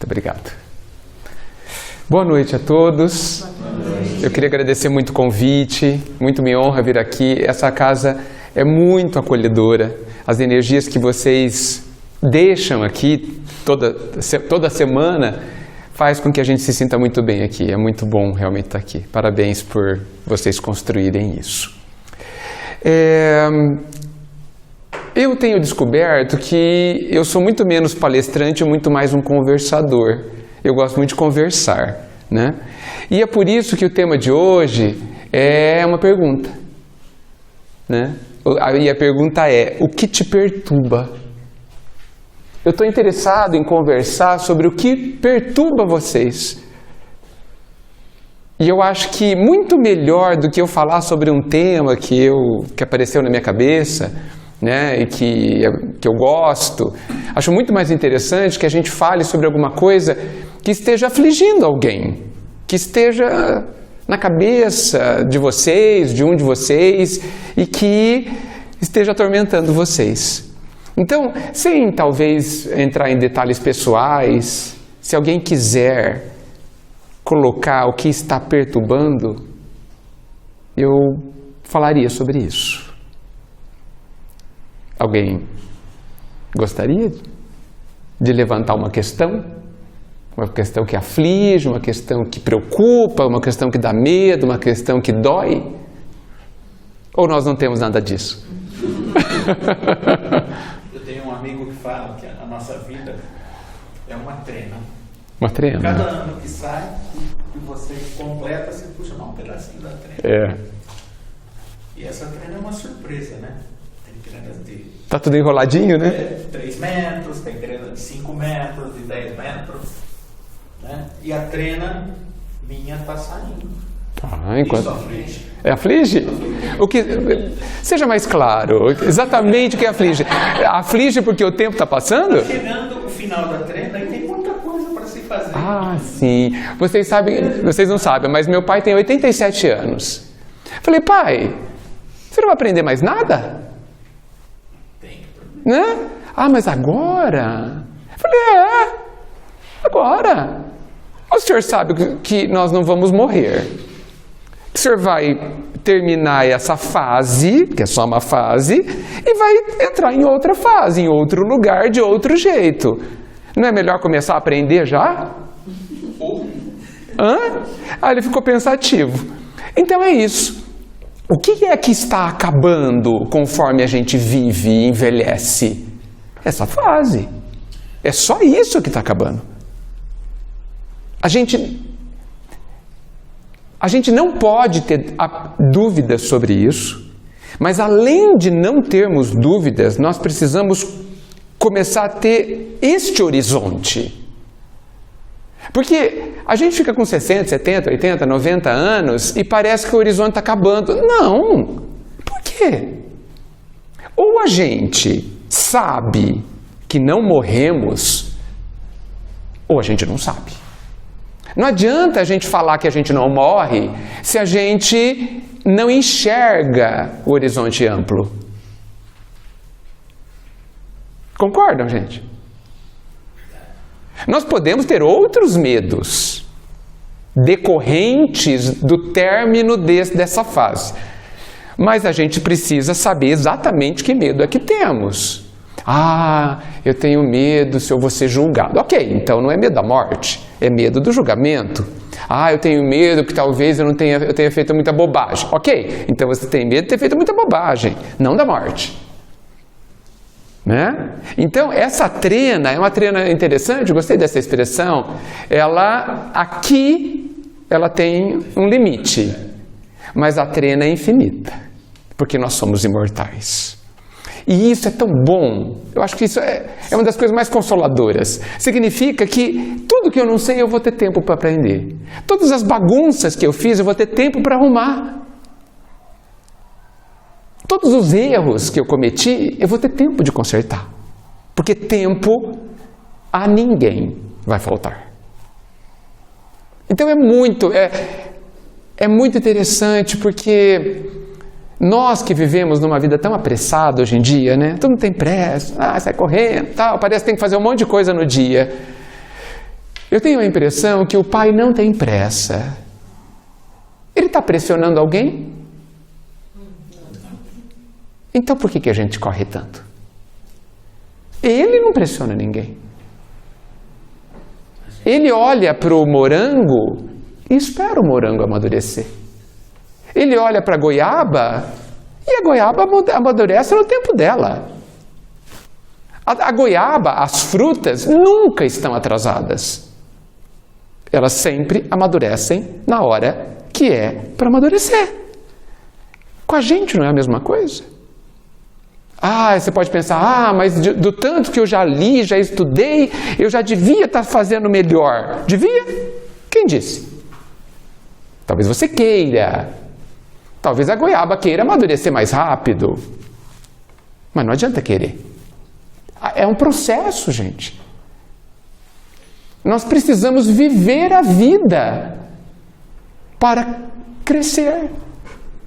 obrigado. Boa noite a todos. Eu queria agradecer muito o convite, muito me honra vir aqui. Essa casa é muito acolhedora. As energias que vocês deixam aqui toda semana faz com que a gente se sinta muito bem aqui. É muito bom realmente estar aqui. Parabéns por vocês construírem isso. Eu tenho descoberto que eu sou muito menos palestrante e muito mais um conversador. Eu gosto muito de conversar, né? E é por isso que o tema de hoje é uma pergunta, né? E a pergunta é: o que te perturba? Eu estou interessado em conversar sobre o que perturba vocês. E eu acho que muito melhor do que eu falar sobre um tema que apareceu na minha cabeça, né, e que eu gosto, acho muito mais interessante que a gente fale sobre alguma coisa que esteja afligindo alguém, que esteja na cabeça de vocês, de um de vocês, e que esteja atormentando vocês. Então, sem talvez entrar em detalhes pessoais, se alguém quiser colocar o que está perturbando, eu falaria sobre isso. Alguém gostaria de levantar uma questão que aflige, uma questão que preocupa, uma questão que dá medo, uma questão que dói? Ou nós não temos nada disso? Eu tenho um amigo que fala que a nossa vida é uma trena. Uma trena? Cada ano que sai, que você completa, você puxa um pedacinho da trena. E essa trena é uma surpresa, né? Tem trenas de... Tá tudo enroladinho, né? 3 metros, tem trena de 5 metros, de 10 metros. Né? E a trena minha está saindo. Enquanto... Isso aflige. Aflige? O que... Seja mais claro, exatamente o que aflige. Aflige porque o tempo está passando? Está chegando o final da trena e tem muita coisa para se fazer. Sim. Vocês não sabem, mas meu pai tem 87 anos. Falei: pai, você não vai aprender mais nada? Tem. Né? Mas agora? Falei: agora. O senhor sabe que nós não vamos morrer. O senhor vai terminar essa fase, que é só uma fase, e vai entrar em outra fase, em outro lugar, de outro jeito. Não é melhor começar a aprender já? Ele ficou pensativo. Então é isso. O que é que está acabando conforme a gente vive e envelhece? Essa fase. É só isso que está acabando. A gente não pode ter dúvidas sobre isso, mas além de não termos dúvidas, nós precisamos começar a ter este horizonte. Porque a gente fica com 60, 70, 80, 90 anos e parece que o horizonte está acabando. Não! Por quê? Ou a gente sabe que não morremos, ou a gente não sabe. Não adianta a gente falar que a gente não morre se a gente não enxerga o horizonte amplo. Concordam, gente? Nós podemos ter outros medos decorrentes do término dessa fase, mas a gente precisa saber exatamente que medo é que temos. Eu tenho medo se eu vou ser julgado. Ok, então não é medo da morte, é medo do julgamento. Eu tenho medo que talvez eu tenha feito muita bobagem. Ok, então você tem medo de ter feito muita bobagem, não da morte. Né? Então, essa trena é uma trena interessante, eu gostei dessa expressão. Aqui ela tem um limite, mas a trena é infinita, porque nós somos imortais. E isso é tão bom, eu acho que isso é uma das coisas mais consoladoras. Significa que tudo que eu não sei eu vou ter tempo para aprender. Todas as bagunças que eu fiz eu vou ter tempo para arrumar. Todos os erros que eu cometi eu vou ter tempo de consertar. Porque tempo a ninguém vai faltar. Então é muito interessante porque... nós que vivemos numa vida tão apressada hoje em dia, né? Todo mundo tem pressa, sai correndo, tal, parece que tem que fazer um monte de coisa no dia. Eu tenho a impressão que o pai não tem pressa. Ele está pressionando alguém? Então por que a gente corre tanto? Ele não pressiona ninguém. Ele olha para o morango e espera o morango amadurecer. Ele olha para a goiaba e a goiaba amadurece no tempo dela. A goiaba, as frutas, nunca estão atrasadas. Elas sempre amadurecem na hora que é para amadurecer. Com a gente não é a mesma coisa? Você pode pensar, mas do tanto que eu já li, já estudei, eu já devia estar fazendo melhor. Devia? Quem disse? Talvez você queira. Talvez a goiaba queira amadurecer mais rápido. Mas não adianta querer. É um processo, gente. Nós precisamos viver a vida para crescer.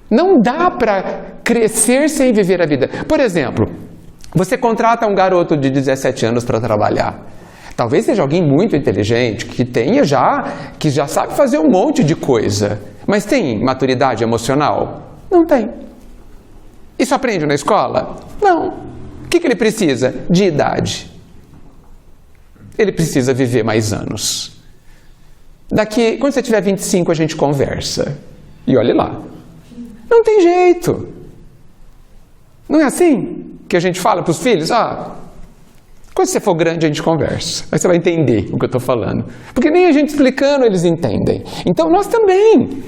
Não dá para crescer sem viver a vida. Por exemplo, você contrata um garoto de 17 anos para trabalhar. Talvez seja alguém muito inteligente, que já sabe fazer um monte de coisa. Mas tem maturidade emocional? Não tem. Isso aprende na escola? Não. O que ele precisa? De idade. Ele precisa viver mais anos. Quando você tiver 25, a gente conversa. E olhe lá. Não tem jeito. Não é assim que a gente fala para os filhos? Quando você for grande, a gente conversa. Aí você vai entender o que eu estou falando. Porque nem a gente explicando, eles entendem. Então, nós também.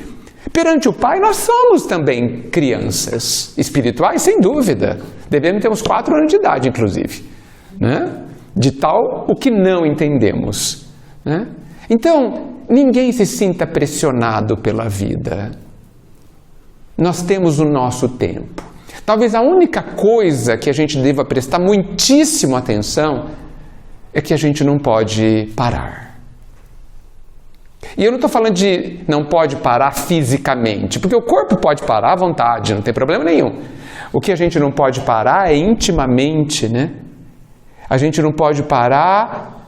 Perante o Pai, nós somos também crianças espirituais, sem dúvida. Devemos ter uns 4 anos de idade, inclusive. Né? De tal o que não entendemos. Né? Então, ninguém se sinta pressionado pela vida. Nós temos o nosso tempo. Talvez a única coisa que a gente deva prestar muitíssima atenção é que a gente não pode parar. E eu não estou falando de não pode parar fisicamente, porque o corpo pode parar à vontade, não tem problema nenhum. O que a gente não pode parar é intimamente, né? A gente não pode parar,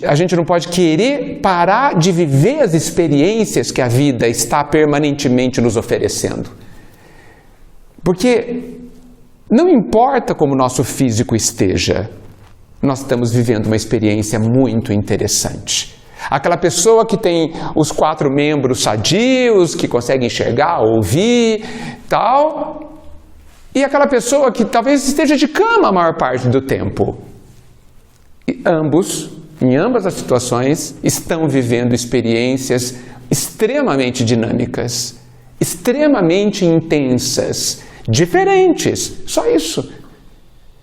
a gente não pode querer parar de viver as experiências que a vida está permanentemente nos oferecendo. Porque não importa como o nosso físico esteja, nós estamos vivendo uma experiência muito interessante. Aquela pessoa que tem os 4 membros sadios, que consegue enxergar, ouvir, tal. E aquela pessoa que talvez esteja de cama a maior parte do tempo. E em ambas as situações, estão vivendo experiências extremamente dinâmicas, extremamente intensas, diferentes, só isso.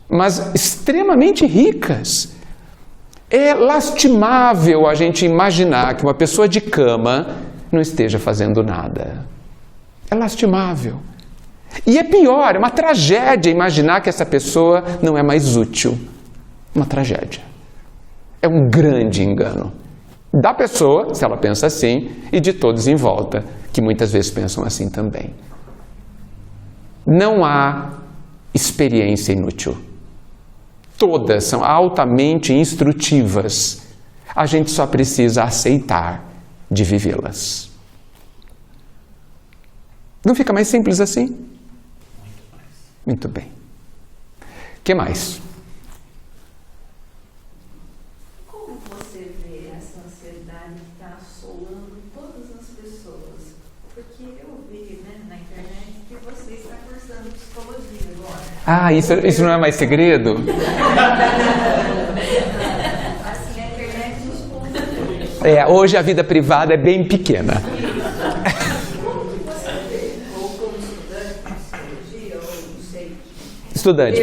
Mas extremamente ricas. É lastimável a gente imaginar que uma pessoa de cama não esteja fazendo nada. É lastimável. E é pior, é uma tragédia imaginar que essa pessoa não é mais útil. Uma tragédia. É um grande engano. Da pessoa, se ela pensa assim, e de todos em volta, que muitas vezes pensam assim também. Não há experiência inútil. Todas são altamente instrutivas. A gente só precisa aceitar de vivê-las. Não fica mais simples assim? Muito bem. O que mais? Como você vê essa ansiedade que está assolando todas as pessoas? Porque eu vi, na internet que você está cursando psicologia agora. Isso não é mais segredo? Assim, a internet nos conta tudo. Hoje a vida privada é bem pequena. Como que você vê? Ou como estudante de psicologia, ou não sei. Estudante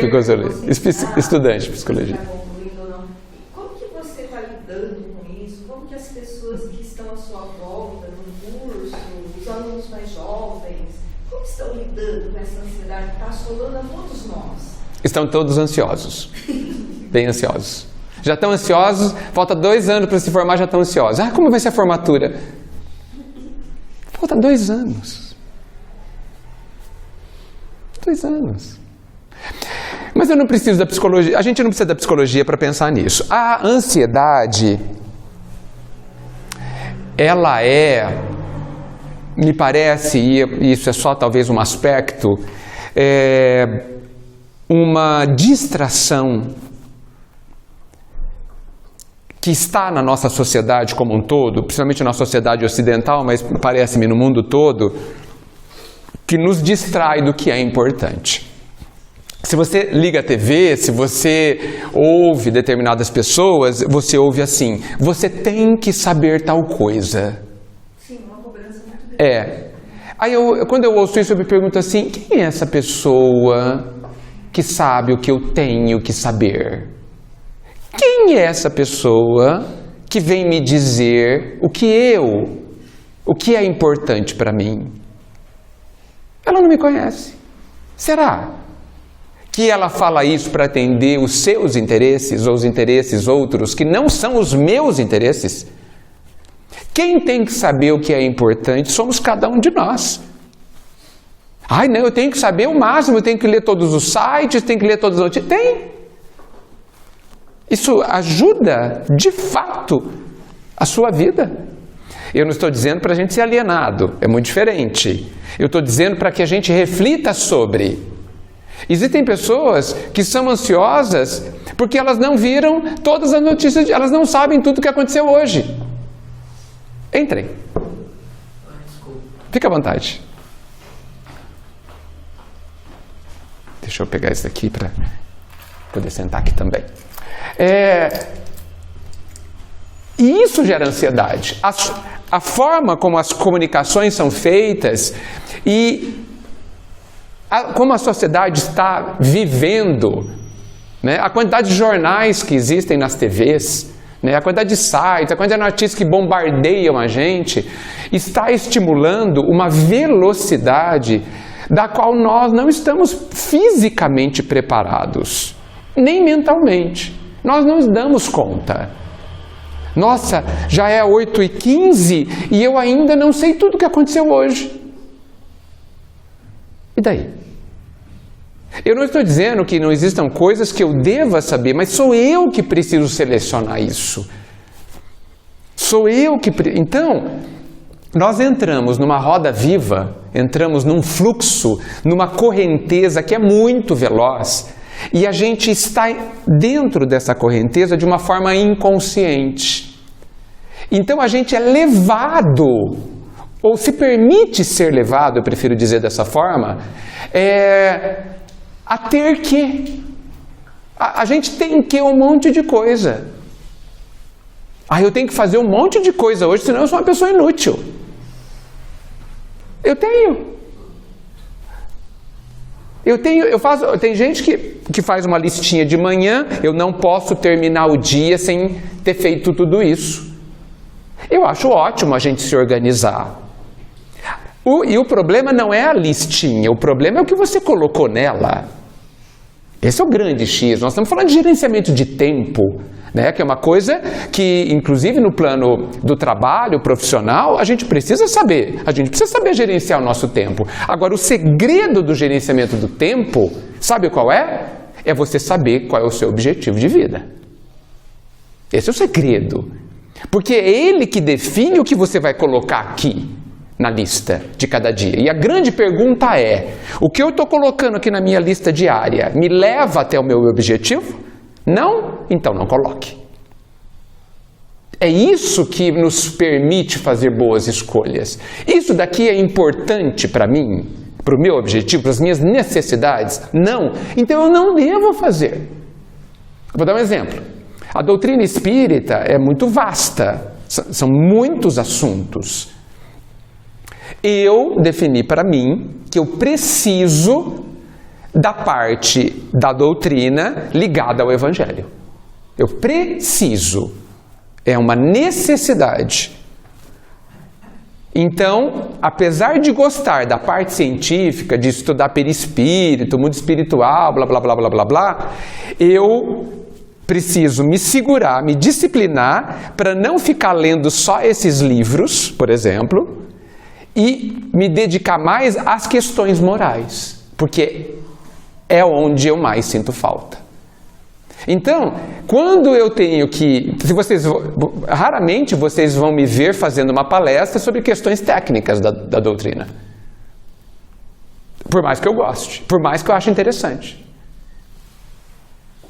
de psicologia. Está concluindo ou não. Como que você está lidando com isso? Como que as pessoas que estão à sua volta no curso, os alunos mais jovens, como estão lidando com essa ansiedade que está assolando a todos nós? Estão todos ansiosos. Bem ansiosos. Já estão ansiosos, falta 2 anos para se formar, já estão ansiosos. Como vai ser a formatura? Falta 2 anos. 2 anos. Mas eu não preciso da psicologia, a gente não precisa da psicologia para pensar nisso. A ansiedade ela me parece, e isso é só talvez um aspecto, uma distração que está na nossa sociedade como um todo, principalmente na sociedade ocidental, mas parece-me no mundo todo, que nos distrai do que é importante. Se você liga a TV, se você ouve determinadas pessoas, você ouve assim: você tem que saber tal coisa. Sim, uma cobrança muito grande. Aí quando eu ouço isso, eu me pergunto assim: quem é essa pessoa que sabe o que eu tenho que saber? Quem é essa pessoa que vem me dizer o que é importante para mim? Ela não me conhece. Será que ela fala isso para atender os seus interesses ou os interesses outros que não são os meus interesses? Quem tem que saber o que é importante somos cada um de nós. Ai, não, eu tenho que saber o máximo, eu tenho que ler todos os sites, tenho que ler todas as notícias. Tem. Isso ajuda, de fato, a sua vida. Eu não estou dizendo para a gente ser alienado, é muito diferente. Eu estou dizendo para que a gente reflita sobre. Existem pessoas que são ansiosas porque elas não viram todas as notícias, elas não sabem tudo o que aconteceu hoje. Entrem. Fica à vontade. Deixa eu pegar isso aqui para poder sentar aqui também. E isso gera ansiedade. A forma como as comunicações são feitas e como a sociedade está vivendo, né? A quantidade de jornais que existem nas TVs, né? A quantidade de sites, a quantidade de notícias que bombardeiam a gente, está estimulando uma velocidade da qual nós não estamos fisicamente preparados, nem mentalmente. Nós não nos damos conta. Nossa, já é 8h15 e eu ainda não sei tudo o que aconteceu hoje. E daí? Eu não estou dizendo que não existam coisas que eu deva saber, mas sou eu que preciso selecionar isso. Sou eu que... Então, nós entramos numa roda viva, entramos num fluxo, numa correnteza que é muito veloz, e a gente está dentro dessa correnteza de uma forma inconsciente. Então a gente é levado, ou se permite ser levado, eu prefiro dizer dessa forma, a ter que. A gente tem que um monte de coisa. Eu tenho que fazer um monte de coisa hoje, senão eu sou uma pessoa inútil. Tem gente que faz uma listinha de manhã, eu não posso terminar o dia sem ter feito tudo isso. Eu acho ótimo a gente se organizar. E o problema não é a listinha, o problema é o que você colocou nela. Esse é o grande X. Nós estamos falando de gerenciamento de tempo, né? Que é uma coisa que, inclusive no plano do trabalho profissional, a gente precisa saber. A gente precisa saber gerenciar o nosso tempo. Agora, o segredo do gerenciamento do tempo, sabe qual é? É você saber qual é o seu objetivo de vida. Esse é o segredo. Porque é ele que define o que você vai colocar aqui na lista de cada dia. E a grande pergunta é: o que eu estou colocando aqui na minha lista diária me leva até o meu objetivo? Não? Então não coloque. É isso que nos permite fazer boas escolhas. Isso daqui é importante para mim, para o meu objetivo, para as minhas necessidades? Não. Então eu não devo fazer. Vou dar um exemplo. A doutrina espírita é muito vasta. São muitos assuntos. Eu defini para mim que eu preciso da parte da doutrina ligada ao Evangelho. Eu preciso. É uma necessidade. Então, apesar de gostar da parte científica, de estudar perispírito, mundo espiritual, blá, blá, blá, blá, blá, blá, eu preciso me segurar, me disciplinar para não ficar lendo só esses livros, por exemplo, e me dedicar mais às questões morais, porque é onde eu mais sinto falta. Então, quando eu tenho que... raramente vocês vão me ver fazendo uma palestra sobre questões técnicas da doutrina. Por mais que eu goste, por mais que eu ache interessante.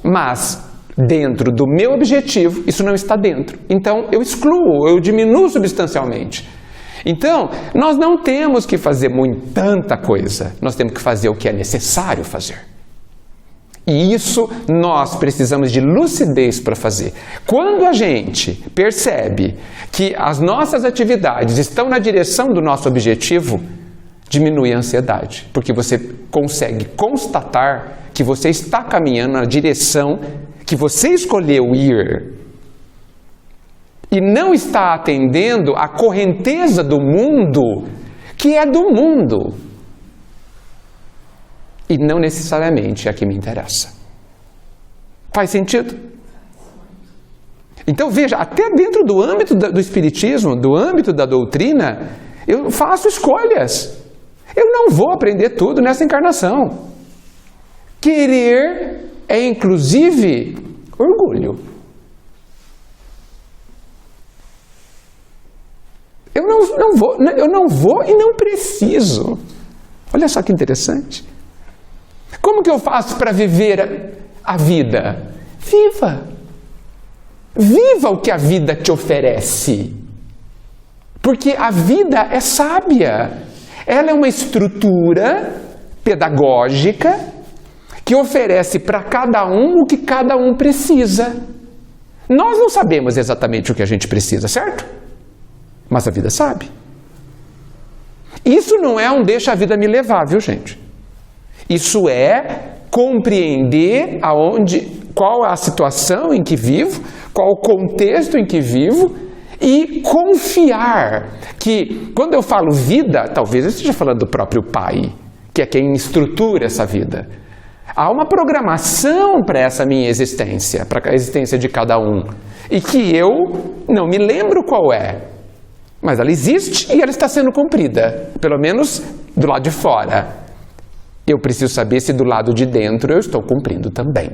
Mas, dentro do meu objetivo, isso não está dentro. Então, eu excluo, eu diminuo substancialmente. Então, nós não temos que fazer tanta coisa. Nós temos que fazer o que é necessário fazer. E isso nós precisamos de lucidez para fazer. Quando a gente percebe que as nossas atividades estão na direção do nosso objetivo, diminui a ansiedade, porque você consegue constatar que você está caminhando na direção que você escolheu ir e não está atendendo à correnteza do mundo, que é do mundo. E não necessariamente é a que me interessa. Faz sentido? Então veja, até dentro do âmbito do espiritismo, do âmbito da doutrina, eu faço escolhas. Eu não vou aprender tudo nessa encarnação. Querer é inclusive orgulho. Eu não vou e não preciso. Olha só que interessante. Como que eu faço para viver a vida? Viva! Viva o que a vida te oferece. Porque a vida é sábia. Ela é uma estrutura pedagógica que oferece para cada um o que cada um precisa. Nós não sabemos exatamente o que a gente precisa, certo? Mas a vida sabe. Isso não é um deixa a vida me levar, viu, gente? Isso é compreender qual a situação em que vivo, qual o contexto em que vivo e confiar que, quando eu falo vida, talvez eu esteja falando do próprio Pai, que é quem estrutura essa vida. Há uma programação para essa minha existência, para a existência de cada um, e que eu não me lembro qual é, mas ela existe e ela está sendo cumprida, pelo menos do lado de fora. Eu preciso saber se do lado de dentro eu estou cumprindo também.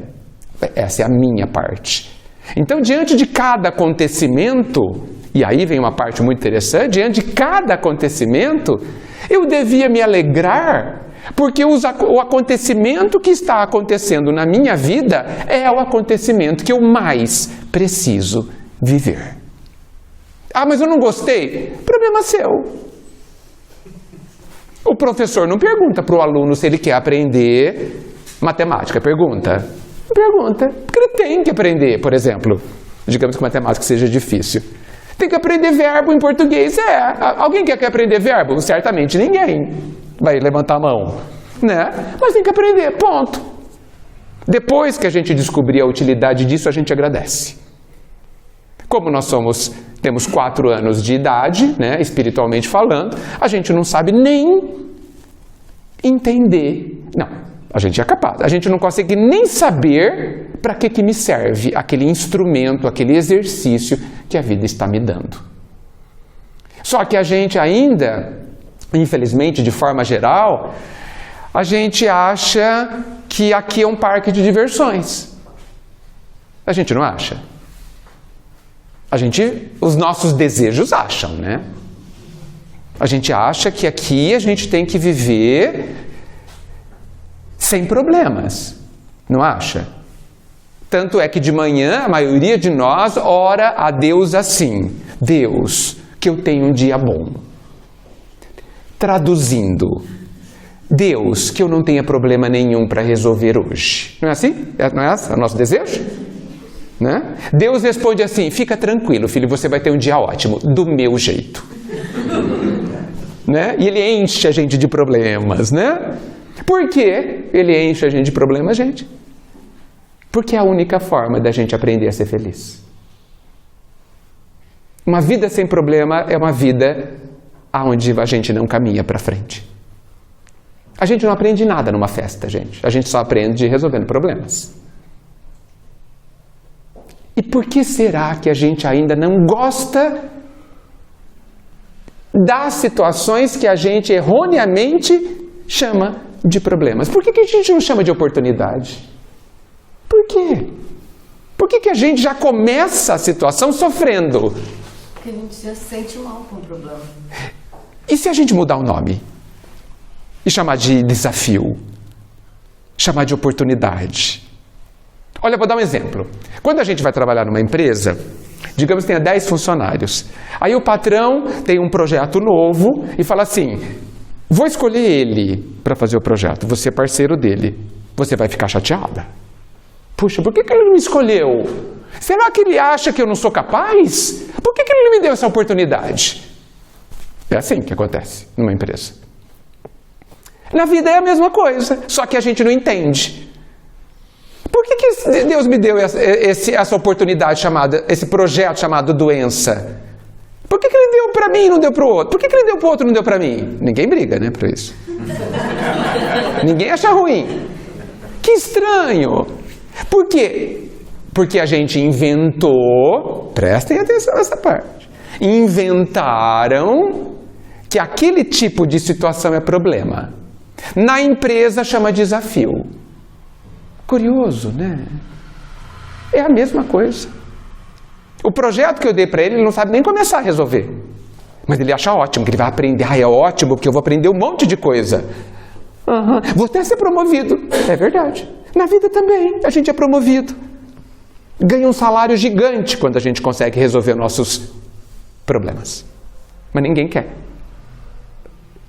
Essa é a minha parte. Então, diante de cada acontecimento, e aí vem uma parte muito interessante, diante de cada acontecimento, eu devia me alegrar, porque o acontecimento que está acontecendo na minha vida é o acontecimento que eu mais preciso viver. Ah, mas eu não gostei? Problema seu. O professor não pergunta para o aluno se ele quer aprender matemática. Pergunta? Pergunta. Porque ele tem que aprender, por exemplo. Digamos que matemática seja difícil. Tem que aprender verbo em português. Alguém quer aprender verbo? Certamente ninguém vai levantar a mão, né? Mas tem que aprender, ponto. Depois que a gente descobrir a utilidade disso, a gente agradece. Como nós temos 4 anos de idade, né, espiritualmente falando, a gente não sabe nem entender. Não, a gente é capaz. A gente não consegue nem saber para que me serve aquele instrumento, aquele exercício que a vida está me dando. Só que a gente ainda, infelizmente, de forma geral, a gente acha que aqui é um parque de diversões. A gente não acha? Os nossos desejos acham, né? A gente acha que aqui a gente tem que viver sem problemas, não acha? Tanto é que de manhã a maioria de nós ora a Deus assim: Deus, que eu tenha um dia bom. Traduzindo: Deus, que eu não tenha problema nenhum para resolver hoje. Não é assim? Não é esse o nosso desejo? Né? Deus responde assim: fica tranquilo, filho, você vai ter um dia ótimo, do meu jeito. Né? E ele enche a gente de problemas, né? Por que ele enche a gente de problemas, gente? Porque é a única forma da gente aprender a ser feliz. Uma vida sem problema é uma vida onde a gente não caminha para frente. A gente não aprende nada numa festa, gente. A gente só aprende resolvendo problemas. E por que será que a gente ainda não gosta das situações que a gente erroneamente chama de problemas? Por que a gente não chama de oportunidade? Por quê? Por que a gente já começa a situação sofrendo? Porque a gente já se sente mal com o problema. E se a gente mudar o nome? E chamar de desafio? Chamar de oportunidade? Olha, vou dar um exemplo. Quando a gente vai trabalhar numa empresa, digamos que tenha 10 funcionários. Aí o patrão tem um projeto novo e fala assim, vou escolher ele para fazer o projeto, você é parceiro dele. Você vai ficar chateada? Puxa, por que ele não me escolheu? Será que ele acha que eu não sou capaz? Por que ele não me deu essa oportunidade? É assim que acontece numa empresa. Na vida é a mesma coisa, só que a gente não entende. Por que Deus me deu essa oportunidade esse projeto chamado doença? Por que ele deu para mim e não deu para o outro? Por que ele deu para o outro e não deu para mim? Ninguém briga, né, por isso. Ninguém acha ruim. Que estranho. Por quê? Porque a gente inventou, prestem atenção nessa parte, inventaram que aquele tipo de situação é problema. Na empresa chama desafio. Curioso, né? É a mesma coisa. O projeto que eu dei para ele, ele não sabe nem começar a resolver. Mas ele acha ótimo, que ele vai aprender. Ah, é ótimo, porque eu vou aprender um monte de coisa. Vou até ser promovido. É verdade. Na vida também, a gente é promovido. Ganha um salário gigante quando a gente consegue resolver nossos problemas. Mas ninguém quer.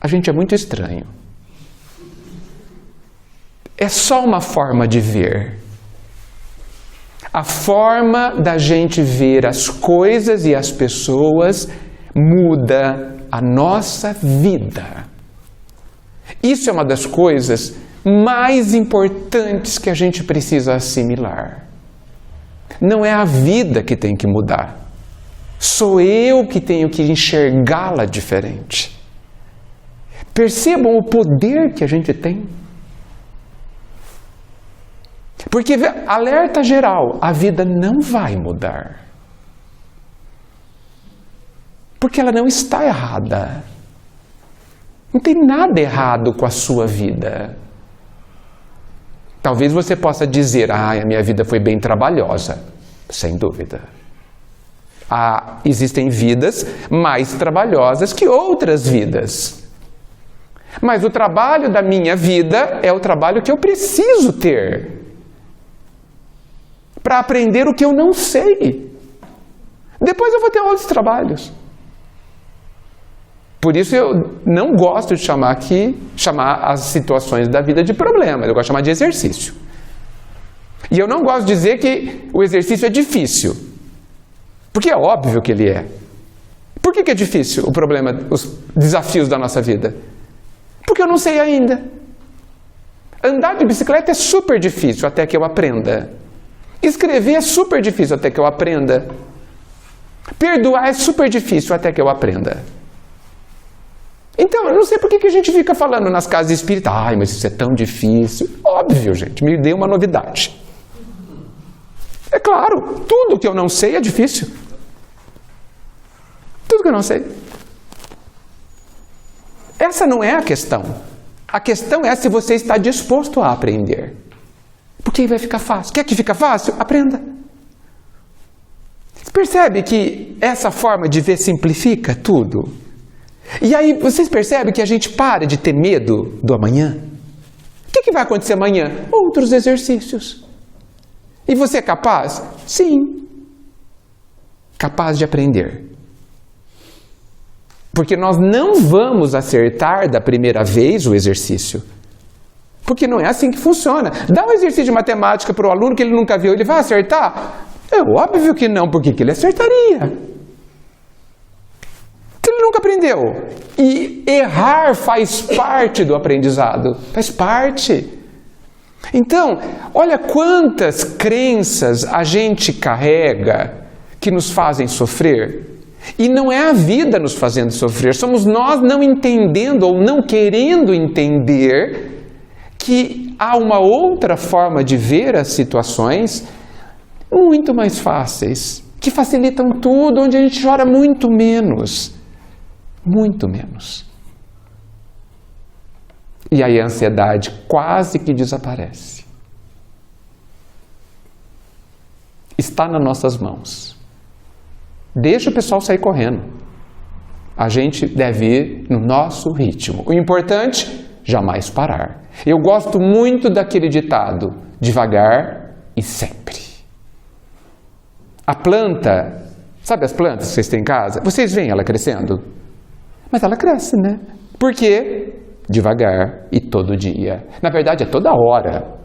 A gente é muito estranho. É só uma forma de ver. A forma da gente ver as coisas e as pessoas muda a nossa vida. Isso é uma das coisas mais importantes que a gente precisa assimilar. Não é a vida que tem que mudar. Sou eu que tenho que enxergá-la diferente. Percebam o poder que a gente tem. Porque, alerta geral, a vida não vai mudar. Porque ela não está errada. Não tem nada errado com a sua vida. Talvez você possa dizer, a minha vida foi bem trabalhosa. Sem dúvida. Existem vidas mais trabalhosas que outras vidas. Mas o trabalho da minha vida é o trabalho que eu preciso ter para aprender o que eu não sei. Depois eu vou ter outros trabalhos. Por isso eu não gosto de chamar as situações da vida de problema. Eu gosto de chamar de exercício. E eu não gosto de dizer que o exercício é difícil. Porque é óbvio que ele é. Por que é difícil o problema, os desafios da nossa vida? Porque eu não sei ainda. Andar de bicicleta é super difícil até que eu aprenda. Escrever é super difícil até que eu aprenda. Perdoar é super difícil até que eu aprenda. Então, eu não sei por que a gente fica falando nas casas espíritas. Ai, mas isso é tão difícil. Óbvio, gente, me dê uma novidade. É claro, tudo que eu não sei é difícil. Tudo que eu não sei. Essa não é a questão. A questão é se você está disposto a aprender. Porque aí vai ficar fácil. Quer que fica fácil? Aprenda. Você percebe que essa forma de ver simplifica tudo? E aí vocês percebem que a gente para de ter medo do amanhã? O que vai acontecer amanhã? Outros exercícios. E você é capaz? Sim. Capaz de aprender. Porque nós não vamos acertar da primeira vez o exercício. Porque não é assim que funciona. Dá um exercício de matemática para o aluno que ele nunca viu, ele vai acertar? É óbvio que não, porque que ele acertaria. Ele nunca aprendeu. E errar faz parte do aprendizado. Faz parte. Então, olha quantas crenças a gente carrega que nos fazem sofrer. E não é a vida nos fazendo sofrer, somos nós não entendendo ou não querendo entender que há uma outra forma de ver as situações muito mais fáceis, que facilitam tudo, onde a gente chora muito menos. Muito menos. E aí a ansiedade quase que desaparece. está nas nossas mãos. Deixa o pessoal sair correndo. A gente deve ir no nosso ritmo. O importante, jamais parar. Eu gosto muito daquele ditado, devagar e sempre. A planta, sabe as plantas que vocês têm em casa? Vocês veem ela crescendo? Mas ela cresce, né? Por quê? Devagar e todo dia. Na verdade, é toda hora.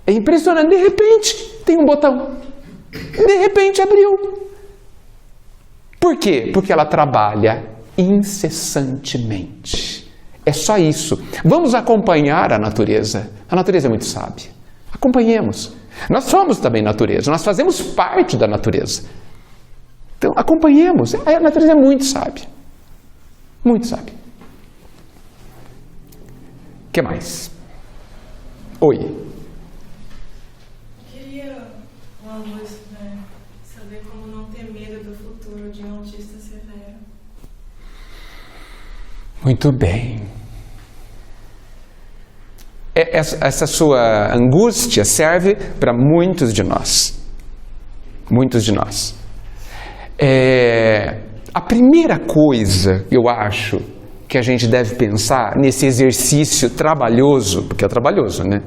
É impressionante. De repente, tem um botão. De repente, abriu. Por quê? Porque ela trabalha incessantemente. É só isso. Vamos acompanhar a natureza. A natureza é muito sábia. Acompanhemos. Nós somos também natureza. Nós fazemos parte da natureza. Então, acompanhemos. A natureza é muito sábia. Muito sábia. O que mais? Oi. Queria uma luz, saber como não ter medo do futuro de um autista severo. Muito bem. Essa sua angústia serve para muitos de nós. Muitos de nós. A primeira coisa, eu acho, que a gente deve pensar nesse exercício trabalhoso, porque é trabalhoso, né?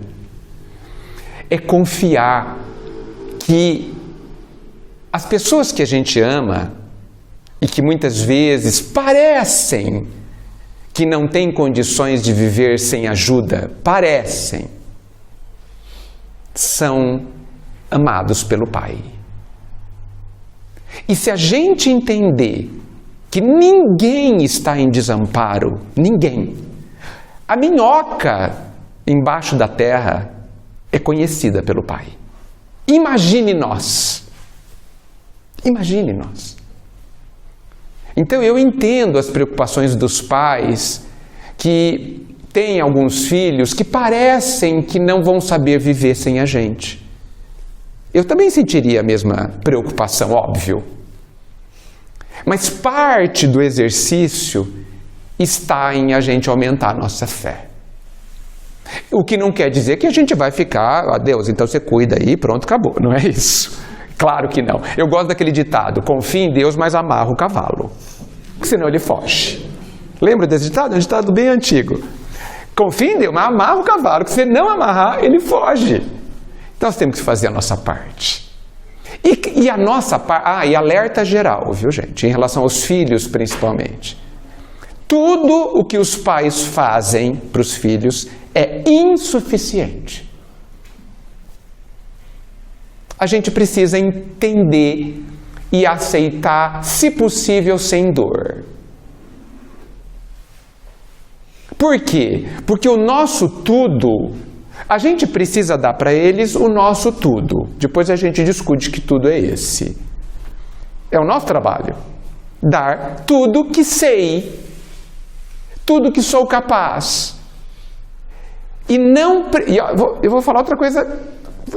É confiar que as pessoas que a gente ama e que muitas vezes parecem que não têm condições de viver sem ajuda, são amados pelo Pai. E se a gente entender que ninguém está em desamparo, ninguém. A minhoca embaixo da terra é conhecida pelo Pai. Imagine nós. Imagine nós. Então eu entendo as preocupações dos pais que têm alguns filhos que parecem que não vão saber viver sem a gente. Eu também sentiria a mesma preocupação, óbvio. Mas parte do exercício está em a gente aumentar a nossa fé. O que não quer dizer que a gente vai ficar, Deus, então você cuida aí, pronto, acabou. Não é isso. Claro que não. Eu gosto daquele ditado, confia em Deus, mas amarra o cavalo. Senão ele foge. Lembra desse ditado? É um ditado bem antigo. Confia em Deus, mas amarra o cavalo, que se não amarrar, ele foge. Então nós temos que fazer a nossa parte. E a nossa parte... e alerta geral, viu, gente? Em relação aos filhos, principalmente. Tudo o que os pais fazem para os filhos é insuficiente. A gente precisa entender e aceitar, se possível, sem dor. Por quê? Porque o nosso tudo... A gente precisa dar para eles o nosso tudo. Depois a gente discute que tudo é esse. É o nosso trabalho. Dar tudo que sei. Tudo que sou capaz. E não... Eu vou falar outra coisa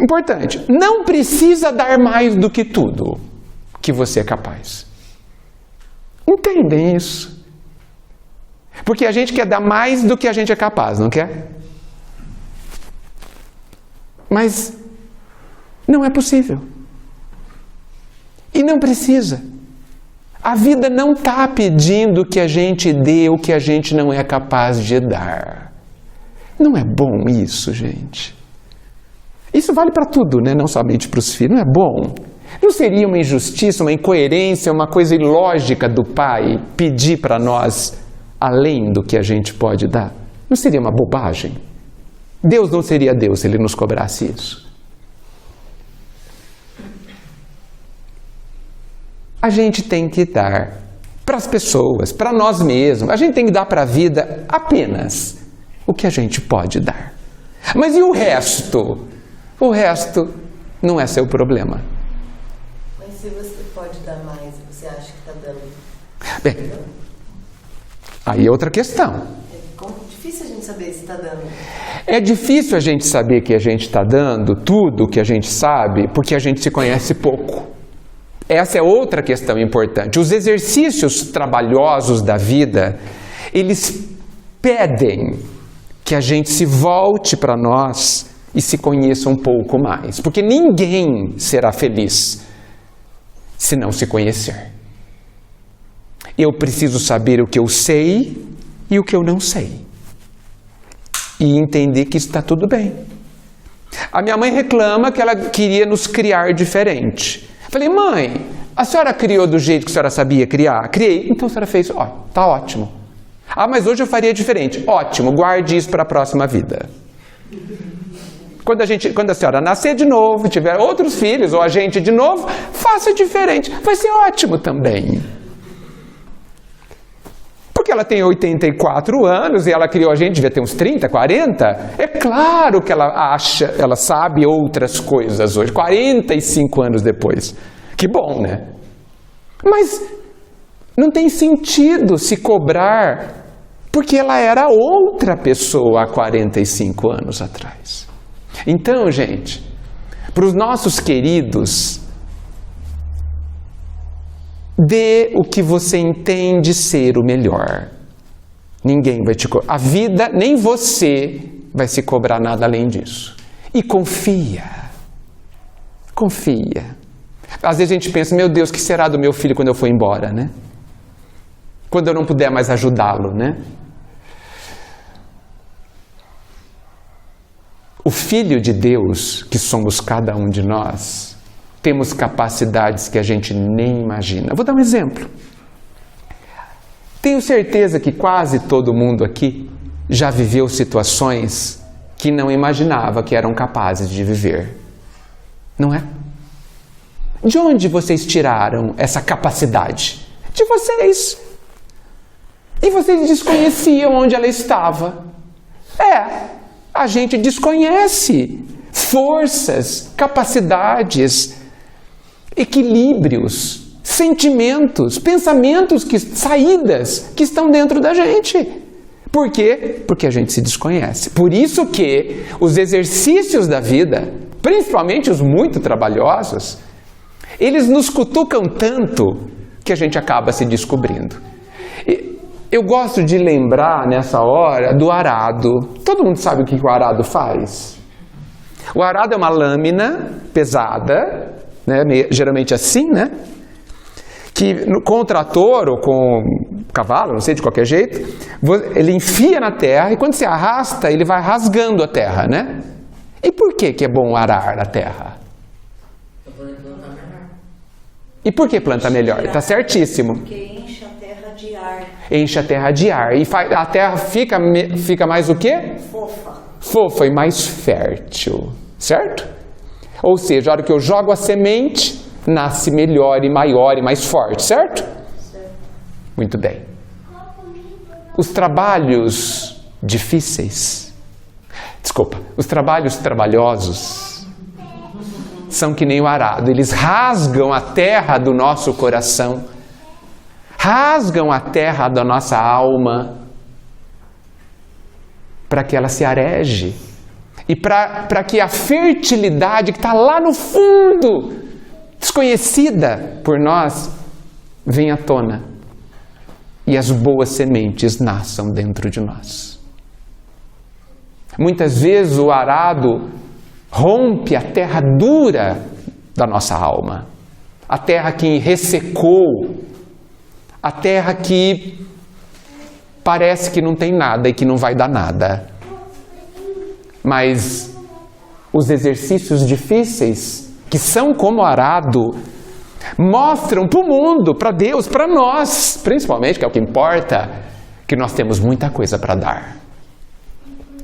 importante. Não precisa dar mais do que tudo que você é capaz. Entendem isso? Porque a gente quer dar mais do que a gente é capaz, não quer? Mas não é possível. E não precisa. A vida não está pedindo que a gente dê o que a gente não é capaz de dar. Não é bom isso, gente? Isso vale para tudo, né? Não somente para os filhos. Não é bom? Não seria uma injustiça, uma incoerência, uma coisa ilógica do Pai pedir para nós além do que a gente pode dar? Não seria uma bobagem? Deus não seria Deus se Ele nos cobrasse isso. A gente tem que dar para as pessoas, para nós mesmos. A gente tem que dar para a vida apenas o que a gente pode dar. Mas e o resto? O resto não é seu problema. Mas se você pode dar mais, você acha que está dando? Bem, aí é outra questão. É difícil a gente saber se está dando. É difícil a gente saber que a gente está dando tudo o que a gente sabe, porque a gente se conhece pouco. Essa é outra questão importante. Os exercícios trabalhosos da vida, eles pedem que a gente se volte para nós e se conheça um pouco mais. Porque ninguém será feliz se não se conhecer. Eu preciso saber o que eu sei e o que eu não sei. E entender que está tudo bem. A minha mãe reclama que ela queria nos criar diferente. Falei, mãe, a senhora criou do jeito que a senhora sabia criar? Criei. Então a senhora fez, ó, tá ótimo. Ah, mas hoje eu faria diferente. Ótimo, guarde isso para a próxima vida. Quando a senhora nascer de novo, tiver outros filhos, ou a gente de novo, faça diferente. Vai ser ótimo também. Porque ela tem 84 anos e ela criou a gente, devia ter uns 30, 40. É claro que ela acha, ela sabe outras coisas hoje, 45 anos depois. Que bom, né? Mas não tem sentido se cobrar, porque ela era outra pessoa há 45 anos atrás. Então, gente, para os nossos queridos, dê o que você entende ser o melhor. Ninguém vai te cobrar. A vida, nem você vai se cobrar nada além disso. E confia. Confia. Às vezes a gente pensa, meu Deus, o que será do meu filho quando eu for embora, né? Quando eu não puder mais ajudá-lo, né? O Filho de Deus, que somos cada um de nós, temos capacidades que a gente nem imagina. Vou dar um exemplo. Tenho certeza que quase todo mundo aqui já viveu situações que não imaginava que eram capazes de viver. Não é? De onde vocês tiraram essa capacidade? De vocês. E vocês desconheciam onde ela estava. A gente desconhece forças, capacidades, equilíbrios, sentimentos, pensamentos, saídas que estão dentro da gente. Por quê? Porque a gente se desconhece. Por isso que os exercícios da vida, principalmente os muito trabalhosos, eles nos cutucam tanto que a gente acaba se descobrindo. Eu gosto de lembrar nessa hora do arado. Todo mundo sabe o que o arado faz? O arado é uma lâmina pesada, né, geralmente assim, né? Que com o trator ou com o cavalo, não sei, de qualquer jeito, ele enfia na terra e quando você arrasta, ele vai rasgando a terra, né? E por que é bom arar a terra? E por que planta melhor? Está certíssimo. Porque enche a terra de ar. Enche a terra de ar. E a terra fica mais o quê? Fofa. Fofa e mais fértil. Certo? Ou seja, a hora que eu jogo a semente, nasce melhor e maior e mais forte. Certo? Certo. Muito bem. Os trabalhos difíceis, os trabalhos trabalhosos, são que nem o arado, eles rasgam a terra do nosso coração, rasgam a terra da nossa alma, para que ela se areje, e para que a fertilidade que está lá no fundo, desconhecida por nós, venha à tona, e as boas sementes nasçam dentro de nós. Muitas vezes o arado rompe a terra dura da nossa alma, a terra que ressecou, a terra que parece que não tem nada e que não vai dar nada. Mas os exercícios difíceis, que são como arado, mostram para o mundo, para Deus, para nós, principalmente, que é o que importa, que nós temos muita coisa para dar.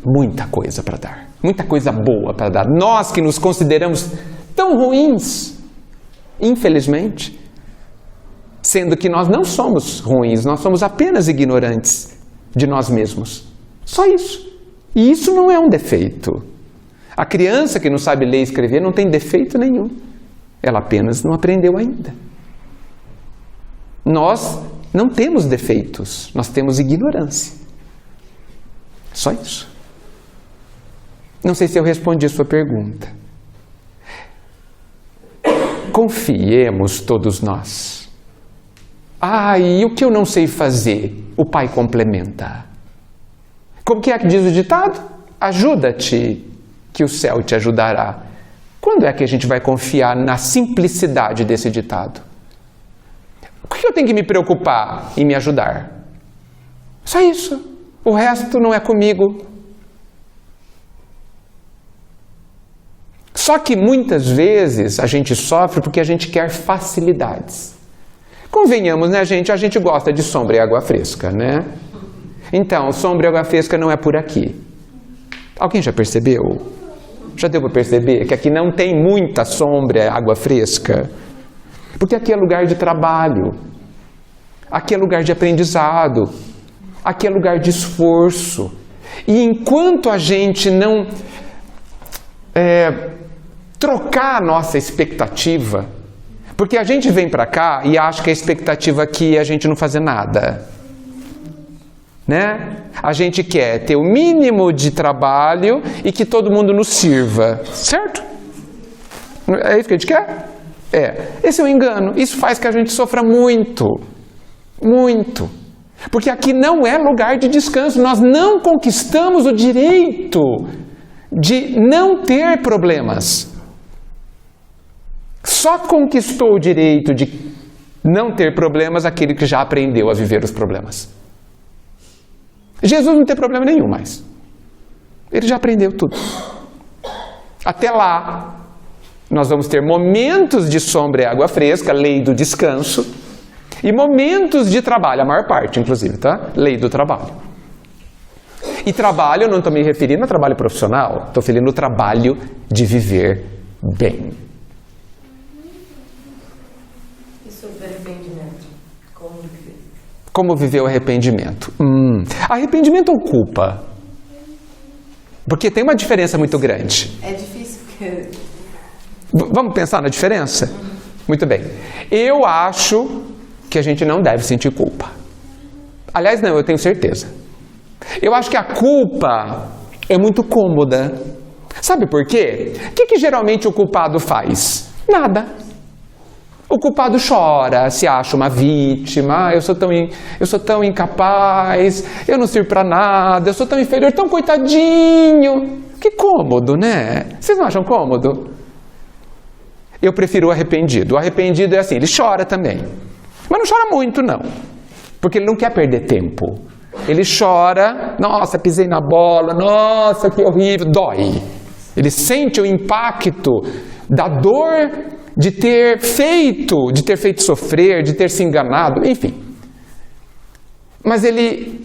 Muita coisa para dar. Muita coisa boa para dar. Nós que nos consideramos tão ruins, infelizmente, sendo que nós não somos ruins, nós somos apenas ignorantes de nós mesmos. Só isso. E isso não é um defeito. A criança que não sabe ler e escrever não tem defeito nenhum. Ela apenas não aprendeu ainda. Nós não temos defeitos, nós temos ignorância. Só isso. Não sei se eu respondi a sua pergunta. Confiemos todos nós. E o que eu não sei fazer? O Pai complementa. Como que é que diz o ditado? Ajuda-te que o céu te ajudará. Quando é que a gente vai confiar na simplicidade desse ditado? O que eu tenho que me preocupar em me ajudar? Só isso. O resto não é comigo. Só que muitas vezes a gente sofre porque a gente quer facilidades. Convenhamos, né, gente? A gente gosta de sombra e água fresca, né? Então, sombra e água fresca não é por aqui. Alguém já percebeu? Já deu para perceber que aqui não tem muita sombra e água fresca? Porque aqui é lugar de trabalho. Aqui é lugar de aprendizado. Aqui é lugar de esforço. E enquanto a gente não trocar a nossa expectativa, porque a gente vem para cá e acha que a expectativa aqui é a gente não fazer nada, né? A gente quer ter o mínimo de trabalho e que todo mundo nos sirva, certo? É isso que a gente quer? Esse é um engano. Isso faz que a gente sofra muito, muito. Porque aqui não é lugar de descanso. Nós não conquistamos o direito de não ter problemas. Só conquistou o direito de não ter problemas aquele que já aprendeu a viver os problemas. Jesus não tem problema nenhum mais. Ele já aprendeu tudo. Até lá, nós vamos ter momentos de sombra e água fresca, lei do descanso, e momentos de trabalho, a maior parte, inclusive, tá? Lei do trabalho. E trabalho, eu não estou me referindo a trabalho profissional, estou referindo ao trabalho de viver bem. E sobre arrependimento? Como viver? Como viver o arrependimento? Arrependimento ou culpa? Porque tem uma diferença muito grande. É difícil porque... Vamos pensar na diferença? Muito bem. Eu acho que a gente não deve sentir culpa. Aliás, não, eu tenho certeza. Eu acho que a culpa é muito cômoda. Sabe por quê? O que geralmente o culpado faz? Nada. O culpado chora, se acha uma vítima. Eu sou tão incapaz, eu não sirvo para nada, eu sou tão inferior, tão coitadinho. Que cômodo, né? Vocês não acham cômodo? Eu prefiro o arrependido. O arrependido é assim, ele chora também. Mas não chora muito, não. Porque ele não quer perder tempo. Ele chora, nossa, pisei na bola, nossa, que horrível, dói. Ele sente o impacto da dor de ter feito sofrer, de ter se enganado, enfim. Mas ele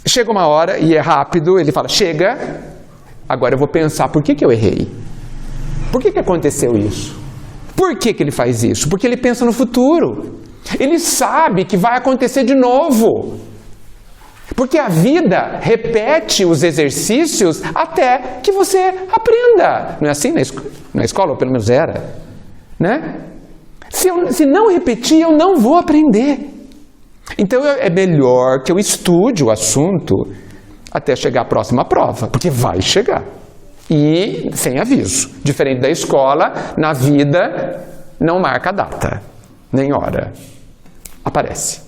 chega uma hora, e é rápido, ele fala, chega, agora eu vou pensar, por que eu errei? Por que aconteceu isso? Por que ele faz isso? Porque ele pensa no futuro. Ele sabe que vai acontecer de novo. Porque a vida repete os exercícios até que você aprenda. Não é assim na escola, ou pelo menos era, né? Se não repetir, eu não vou aprender. Então é melhor que eu estude o assunto até chegar à próxima prova, porque vai chegar. E sem aviso. Diferente da escola, na vida não marca data, nem hora. Aparece.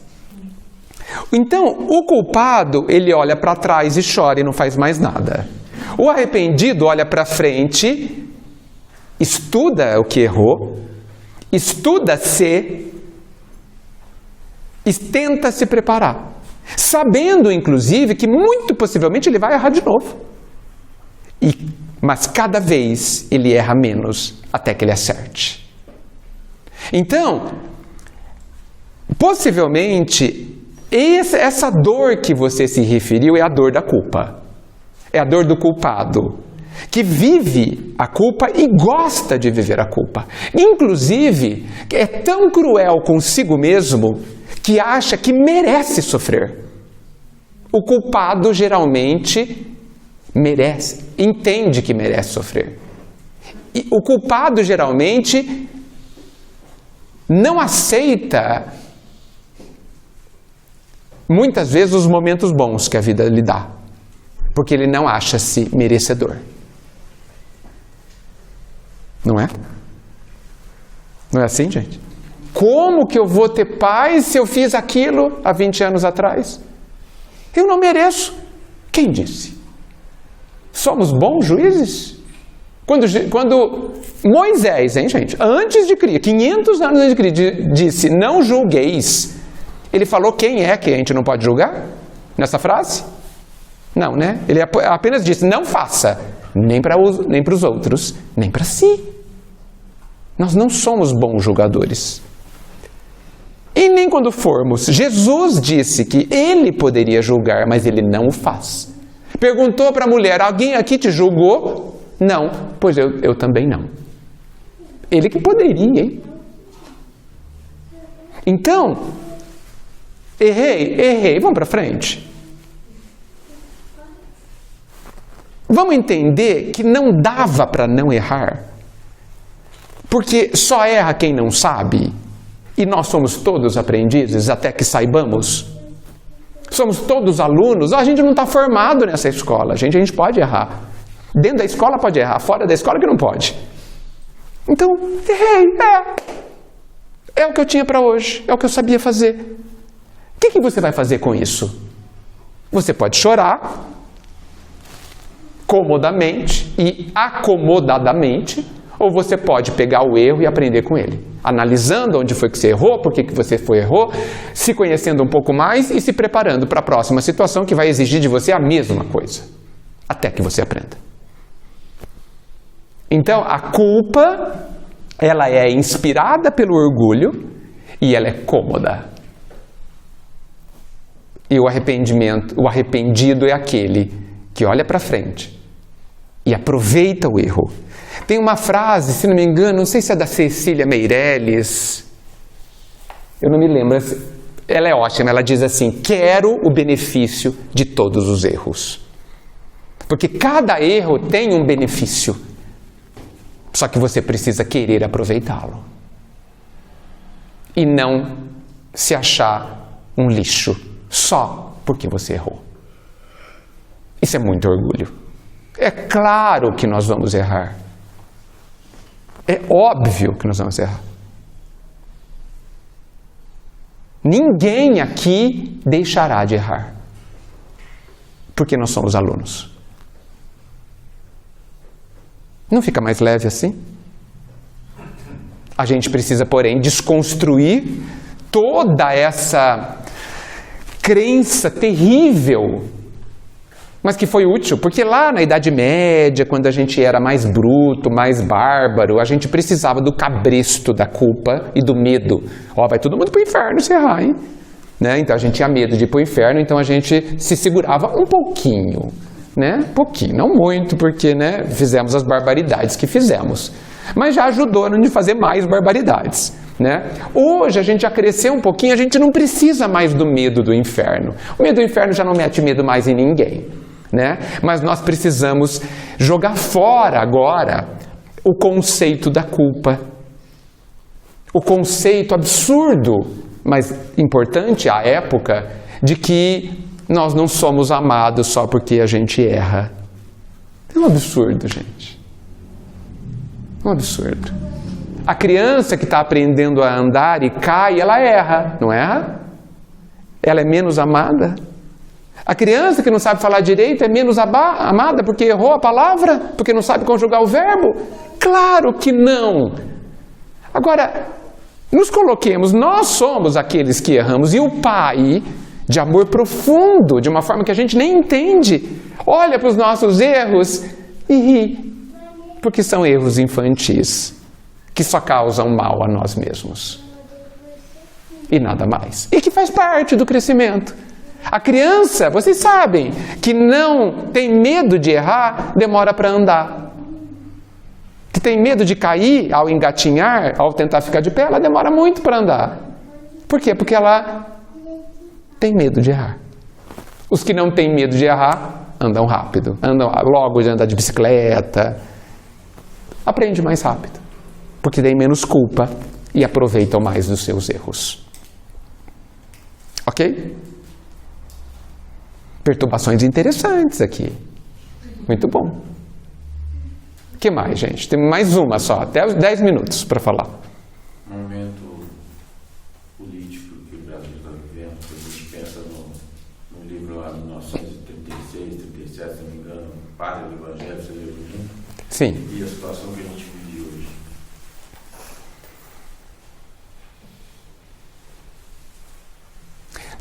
Então, o culpado, ele olha para trás e chora e não faz mais nada. O arrependido olha para frente, estuda o que errou, estuda-se e tenta se preparar. Sabendo, inclusive, que muito possivelmente ele vai errar de novo. Mas cada vez ele erra menos até que ele acerte. Então, possivelmente, essa dor que você se referiu é a dor da culpa. É a dor do culpado, que vive a culpa e gosta de viver a culpa. Inclusive, é tão cruel consigo mesmo que acha que merece sofrer. O culpado geralmente entende que merece sofrer. E o culpado geralmente não aceita muitas vezes os momentos bons que a vida lhe dá, porque ele não acha-se merecedor. Não é? Não é assim, gente? Como que eu vou ter paz se eu fiz aquilo há 20 anos atrás? Eu não mereço. Quem disse? somos bons juízes? Quando Moisés, hein, gente, antes de Cristo, 500 anos antes de Cristo, disse, não julgueis, ele falou quem é que a gente não pode julgar? Nessa frase? Não, né? Ele apenas disse, não faça, nem para os outros, nem para si. Nós não somos bons julgadores. E nem quando formos. Jesus disse que ele poderia julgar, mas ele não o faz. Perguntou para a mulher, alguém aqui te julgou? Não, pois eu também não. Ele que poderia, hein? Então, errei, vamos para frente. Vamos entender que não dava para não errar. Porque só erra quem não sabe. E nós somos todos aprendizes até que saibamos. Somos todos alunos. A gente não está formado nessa escola. A gente pode errar. Dentro da escola pode errar. Fora da escola que não pode. Então, errei. É o que eu tinha para hoje. É o que eu sabia fazer. O que você vai fazer com isso? Você pode chorar comodamente e acomodadamente, ou você pode pegar o erro e aprender com ele, analisando onde foi que você errou, por que você errou, se conhecendo um pouco mais e se preparando para a próxima situação que vai exigir de você a mesma coisa, até que você aprenda. Então, a culpa, ela é inspirada pelo orgulho e ela é cômoda. E o arrependido é aquele que olha para frente e aproveita o erro. Tem uma frase, se não me engano, não sei se é da Cecília Meirelles, eu não me lembro, ela é ótima, ela diz assim, quero o benefício de todos os erros. Porque cada erro tem um benefício, só que você precisa querer aproveitá-lo. E não se achar um lixo, só porque você errou. Isso é muito orgulho. É claro que nós vamos errar. É óbvio que nós vamos errar. Ninguém aqui deixará de errar. Porque nós somos alunos. Não fica mais leve assim? A gente precisa, porém, desconstruir toda essa crença terrível, mas que foi útil, porque lá na Idade Média, quando a gente era mais bruto, mais bárbaro, a gente precisava do cabresto da culpa e do medo. Vai todo mundo para o inferno se errar, hein? Né? Então a gente tinha medo de ir para o inferno, então a gente se segurava um pouquinho, né? Pouquinho, não muito, porque né, fizemos as barbaridades que fizemos, mas já ajudou a não fazer mais barbaridades. Né? Hoje a gente já cresceu um pouquinho, a gente não precisa mais do medo do inferno. O medo do inferno já não mete medo mais em ninguém. Né? Mas nós precisamos jogar fora agora o conceito da culpa. O conceito absurdo, mas importante à época, de que nós não somos amados só porque a gente erra. É um absurdo, gente. É um absurdo. A criança que está aprendendo a andar e cai, ela erra, não erra? Ela é menos amada? A criança que não sabe falar direito é menos amada porque errou a palavra? Porque não sabe conjugar o verbo? Claro que não! Agora, nos coloquemos, nós somos aqueles que erramos e o Pai, de amor profundo, de uma forma que a gente nem entende, olha para os nossos erros e ri, porque são erros infantis, que só causam mal a nós mesmos. E nada mais. E que faz parte do crescimento. A criança, vocês sabem, que não tem medo de errar, demora para andar. Que tem medo de cair ao engatinhar, ao tentar ficar de pé, ela demora muito para andar. Por quê? Porque ela tem medo de errar. Os que não têm medo de errar, andam rápido. Andam logo de andar de bicicleta. Aprende mais rápido. Porque tem menos culpa e aproveitam mais dos seus erros. Ok? Perturbações interessantes aqui. Muito bom. O que mais, gente? Tem mais uma só, até os 10 minutos para falar. No momento político que o Brasil está vivendo, a gente pensa no livro lá de 1936, 37, se não me engano, Pátria do Evangelho, você leu o livro? Sim. E a situação que a gente vive hoje.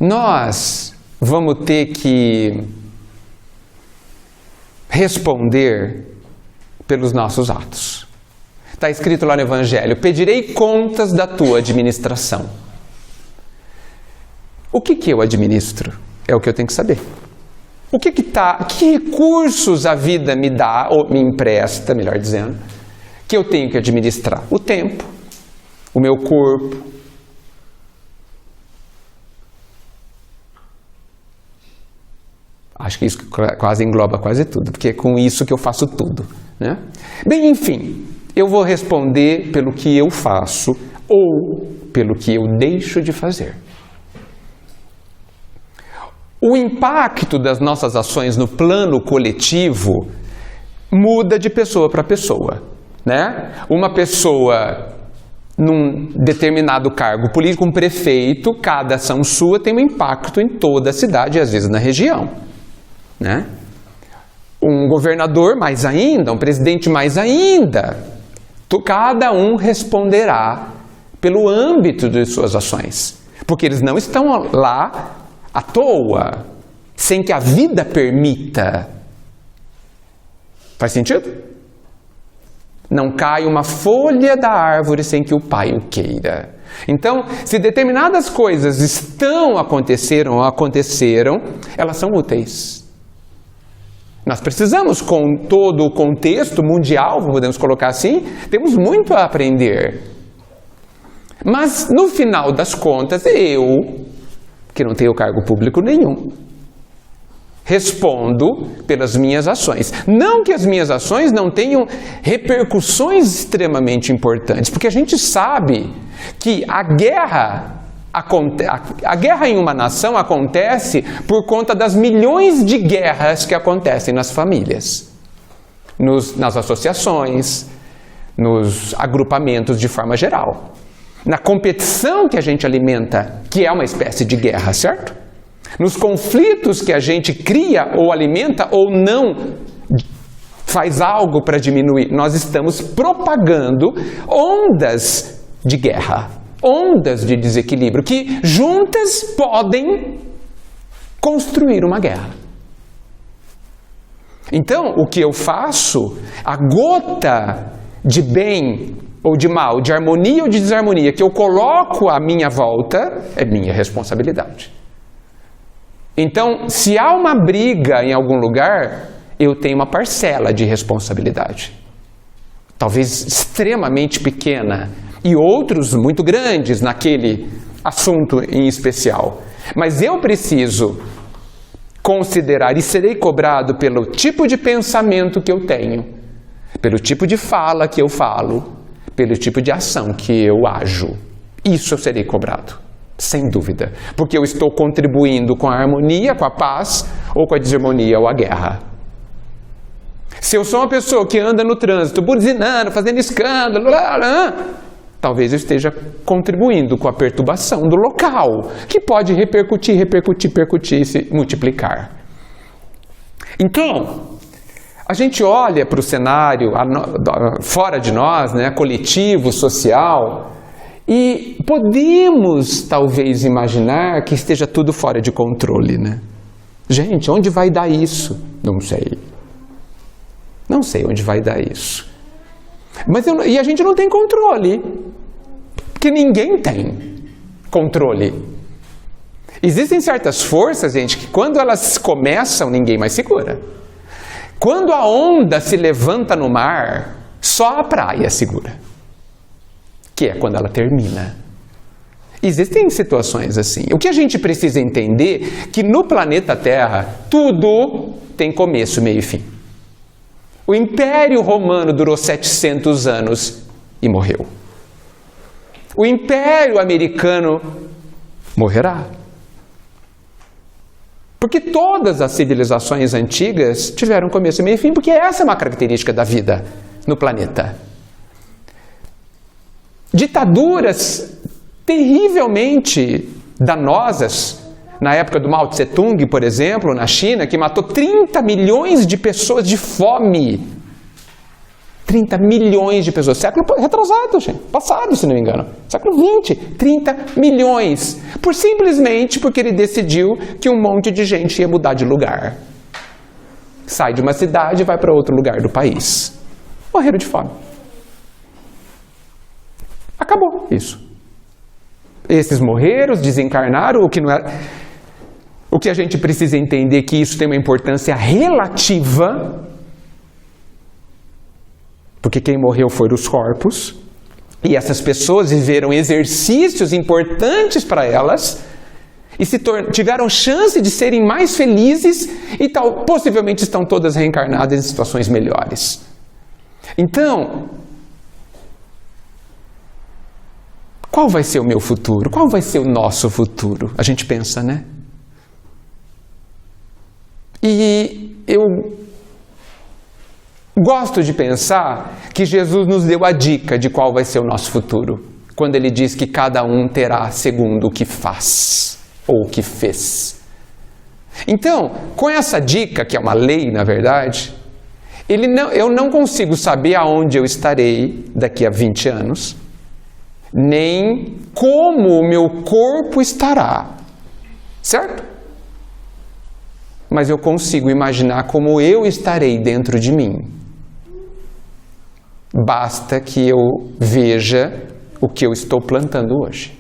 Nós vamos ter que responder pelos nossos atos. Está escrito lá no Evangelho: pedirei contas da tua administração. O que eu administro? É o que eu tenho que saber. Que recursos a vida me dá, ou me empresta, melhor dizendo, que eu tenho que administrar? O tempo, o meu corpo. Acho que isso quase engloba quase tudo, porque é com isso que eu faço tudo, né? Bem, enfim, eu vou responder pelo que eu faço ou pelo que eu deixo de fazer. O impacto das nossas ações no plano coletivo muda de pessoa para pessoa, né? Uma pessoa num determinado cargo político, um prefeito, cada ação sua tem um impacto em toda a cidade e às vezes na região, né? Um governador mais ainda, um presidente mais ainda, cada um responderá pelo âmbito de suas ações, porque eles não estão lá à toa, sem que a vida permita. Faz sentido? Não cai uma folha da árvore sem que o pai o queira. Então, se determinadas coisas aconteceram, elas são úteis. Nós precisamos, com todo o contexto mundial, podemos colocar assim, temos muito a aprender. Mas, no final das contas, eu, que não tenho cargo público nenhum, respondo pelas minhas ações. Não que as minhas ações não tenham repercussões extremamente importantes, porque a gente sabe que a guerra em uma nação acontece por conta das milhões de guerras que acontecem nas famílias, nas associações, nos agrupamentos de forma geral. Na competição que a gente alimenta, que é uma espécie de guerra, certo? Nos conflitos que a gente cria ou alimenta ou não faz algo para diminuir, nós estamos propagando ondas de guerra, ondas de desequilíbrio, que juntas podem construir uma guerra. Então, o que eu faço, a gota de bem ou de mal, de harmonia ou de desarmonia que eu coloco à minha volta, é minha responsabilidade. Então, se há uma briga em algum lugar, eu tenho uma parcela de responsabilidade. Talvez extremamente pequena, e outros muito grandes naquele assunto em especial. Mas eu preciso considerar e serei cobrado pelo tipo de pensamento que eu tenho, pelo tipo de fala que eu falo, pelo tipo de ação que eu ajo. Isso eu serei cobrado, sem dúvida, porque eu estou contribuindo com a harmonia, com a paz, ou com a desarmonia ou a guerra. Se eu sou uma pessoa que anda no trânsito, buzinando, fazendo escândalo, talvez eu esteja contribuindo com a perturbação do local, que pode repercutir e se multiplicar. Então, a gente olha para o cenário fora de nós, né, coletivo, social, e podemos talvez imaginar que esteja tudo fora de controle, né? Gente, onde vai dar isso? Não sei. Não sei onde vai dar isso. E a gente não tem controle, porque ninguém tem controle. Existem certas forças, gente, que quando elas começam, ninguém mais segura. Quando a onda se levanta no mar, só a praia segura, que é quando ela termina. Existem situações assim. O que a gente precisa entender é que no planeta Terra, tudo tem começo, meio e fim. O Império Romano durou 700 anos e morreu. O Império Americano morrerá. Porque todas as civilizações antigas tiveram começo, meio e fim, porque essa é uma característica da vida no planeta. Ditaduras terrivelmente danosas Na época do Mao Tse Tung, por exemplo, na China, que matou 30 milhões de pessoas de fome. 30 milhões de pessoas. Século retrasado, gente. Passado, se não me engano. Século 20. 30 milhões. Simplesmente porque ele decidiu que um monte de gente ia mudar de lugar. Sai de uma cidade e vai para outro lugar do país. Morreram de fome. Acabou isso. Esses morreram, desencarnaram, o que não era... O que a gente precisa entender é que isso tem uma importância relativa, porque quem morreu foram os corpos, e essas pessoas viveram exercícios importantes para elas, e tiveram chance de serem mais felizes, e possivelmente estão todas reencarnadas em situações melhores. Então, qual vai ser o meu futuro? Qual vai ser o nosso futuro? A gente pensa, né? E eu gosto de pensar que Jesus nos deu a dica de qual vai ser o nosso futuro, quando ele diz que cada um terá segundo o que faz, ou o que fez. Então, com essa dica, que é uma lei, na verdade, eu não consigo saber aonde eu estarei daqui a 20 anos, nem como o meu corpo estará, certo? Mas eu consigo imaginar como eu estarei dentro de mim. Basta que eu veja o que eu estou plantando hoje.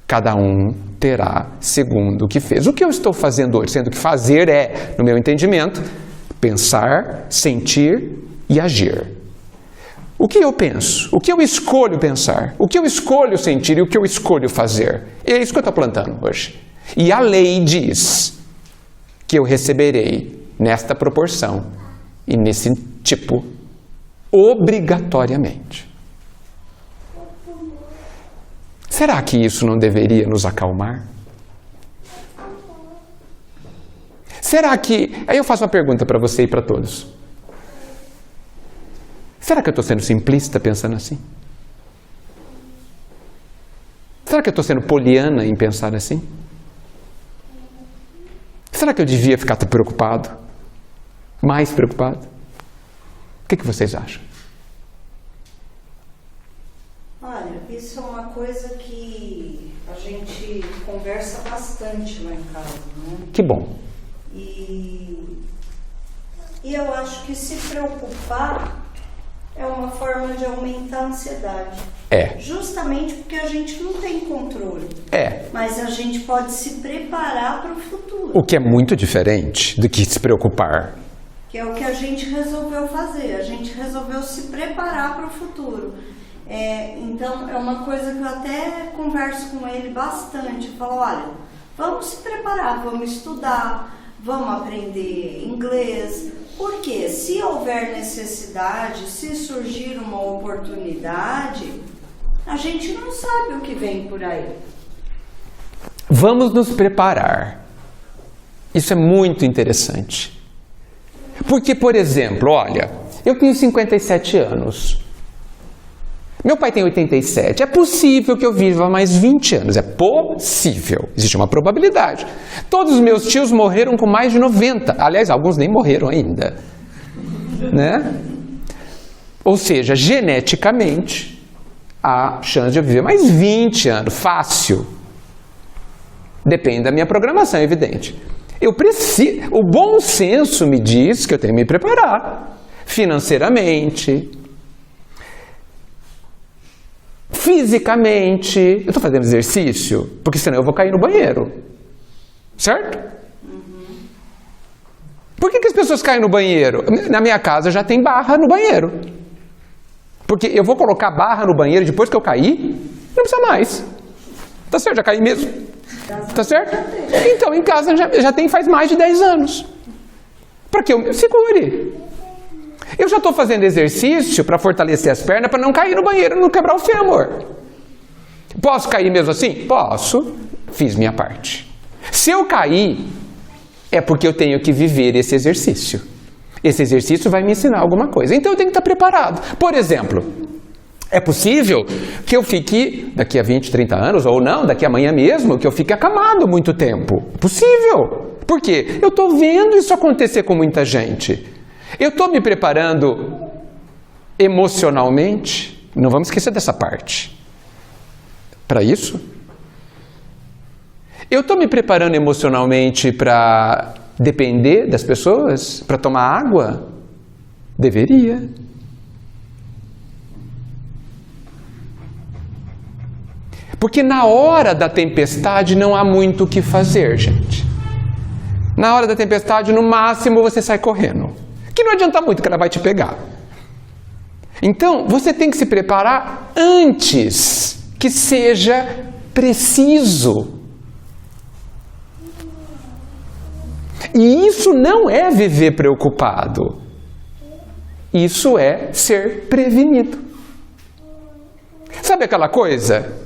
Cada um terá segundo o que fez. O que eu estou fazendo hoje? Sendo que fazer é, no meu entendimento, pensar, sentir e agir. O que eu penso? O que eu escolho pensar? O que eu escolho sentir e o que eu escolho fazer? É isso que eu estou plantando hoje. E a lei diz que eu receberei nesta proporção e nesse tipo, obrigatoriamente. Será que isso não deveria nos acalmar? Será que... Aí eu faço uma pergunta para você e para todos. Será que eu estou sendo simplista pensando assim? Será que eu estou sendo poliana em pensar assim? Será que eu devia ficar preocupado? Mais preocupado? O que vocês acham? Olha, isso é uma coisa que a gente conversa bastante lá em casa, né? Que bom. E eu acho que se preocupar é uma forma de aumentar a ansiedade. É. Justamente porque a gente não tem controle. É. Mas a gente pode se preparar para o futuro. O que é muito diferente do que se preocupar. Que é o que a gente resolveu fazer. A gente resolveu se preparar para o futuro. Então, é uma coisa que eu até converso com ele bastante. Eu falo, olha, vamos se preparar, vamos estudar, vamos aprender inglês. Porque se houver necessidade, se surgir uma oportunidade, a gente não sabe o que vem por aí. Vamos nos preparar. Isso é muito interessante. Porque, por exemplo, olha, eu tenho 57 anos. Meu pai tem 87. É possível que eu viva mais 20 anos. É possível. Existe uma probabilidade. Todos os meus tios morreram com mais de 90. Aliás, alguns nem morreram ainda. Né? Ou seja, geneticamente, há chance de eu viver mais 20 anos. Fácil. Depende da minha programação, é evidente. O bom senso me diz que eu tenho que me preparar. Financeiramente, fisicamente. Eu estou fazendo exercício, porque senão eu vou cair no banheiro. Certo? Por que as pessoas caem no banheiro? Na minha casa já tem barra no banheiro. Porque eu vou colocar barra no banheiro depois que eu cair, não precisa mais. Tá certo? Já caí mesmo. Tá certo? Então, em casa já tem faz mais de 10 anos. Para que eu me segure. Eu já estou fazendo exercício para fortalecer as pernas, para não cair no banheiro e não quebrar o fêmur. Posso cair mesmo assim? Posso. Fiz minha parte. Se eu cair, é porque eu tenho que viver esse exercício. Esse exercício vai me ensinar alguma coisa. Então eu tenho que estar preparado. Por exemplo, É possível que eu fique daqui a 20, 30 anos, ou não, daqui a amanhã mesmo, que eu fique acamado muito tempo. É possível. Por quê? Eu estou vendo isso acontecer com muita gente. Eu estou me preparando emocionalmente, não vamos esquecer dessa parte, para isso. Eu estou me preparando emocionalmente para depender das pessoas, para tomar água? Deveria. Porque na hora da tempestade não há muito o que fazer, gente. Na hora da tempestade, no máximo, você sai correndo. Que não adianta muito, que ela vai te pegar. Então, você tem que se preparar antes que seja preciso. E isso não é viver preocupado. Isso é ser prevenido. Sabe aquela coisa?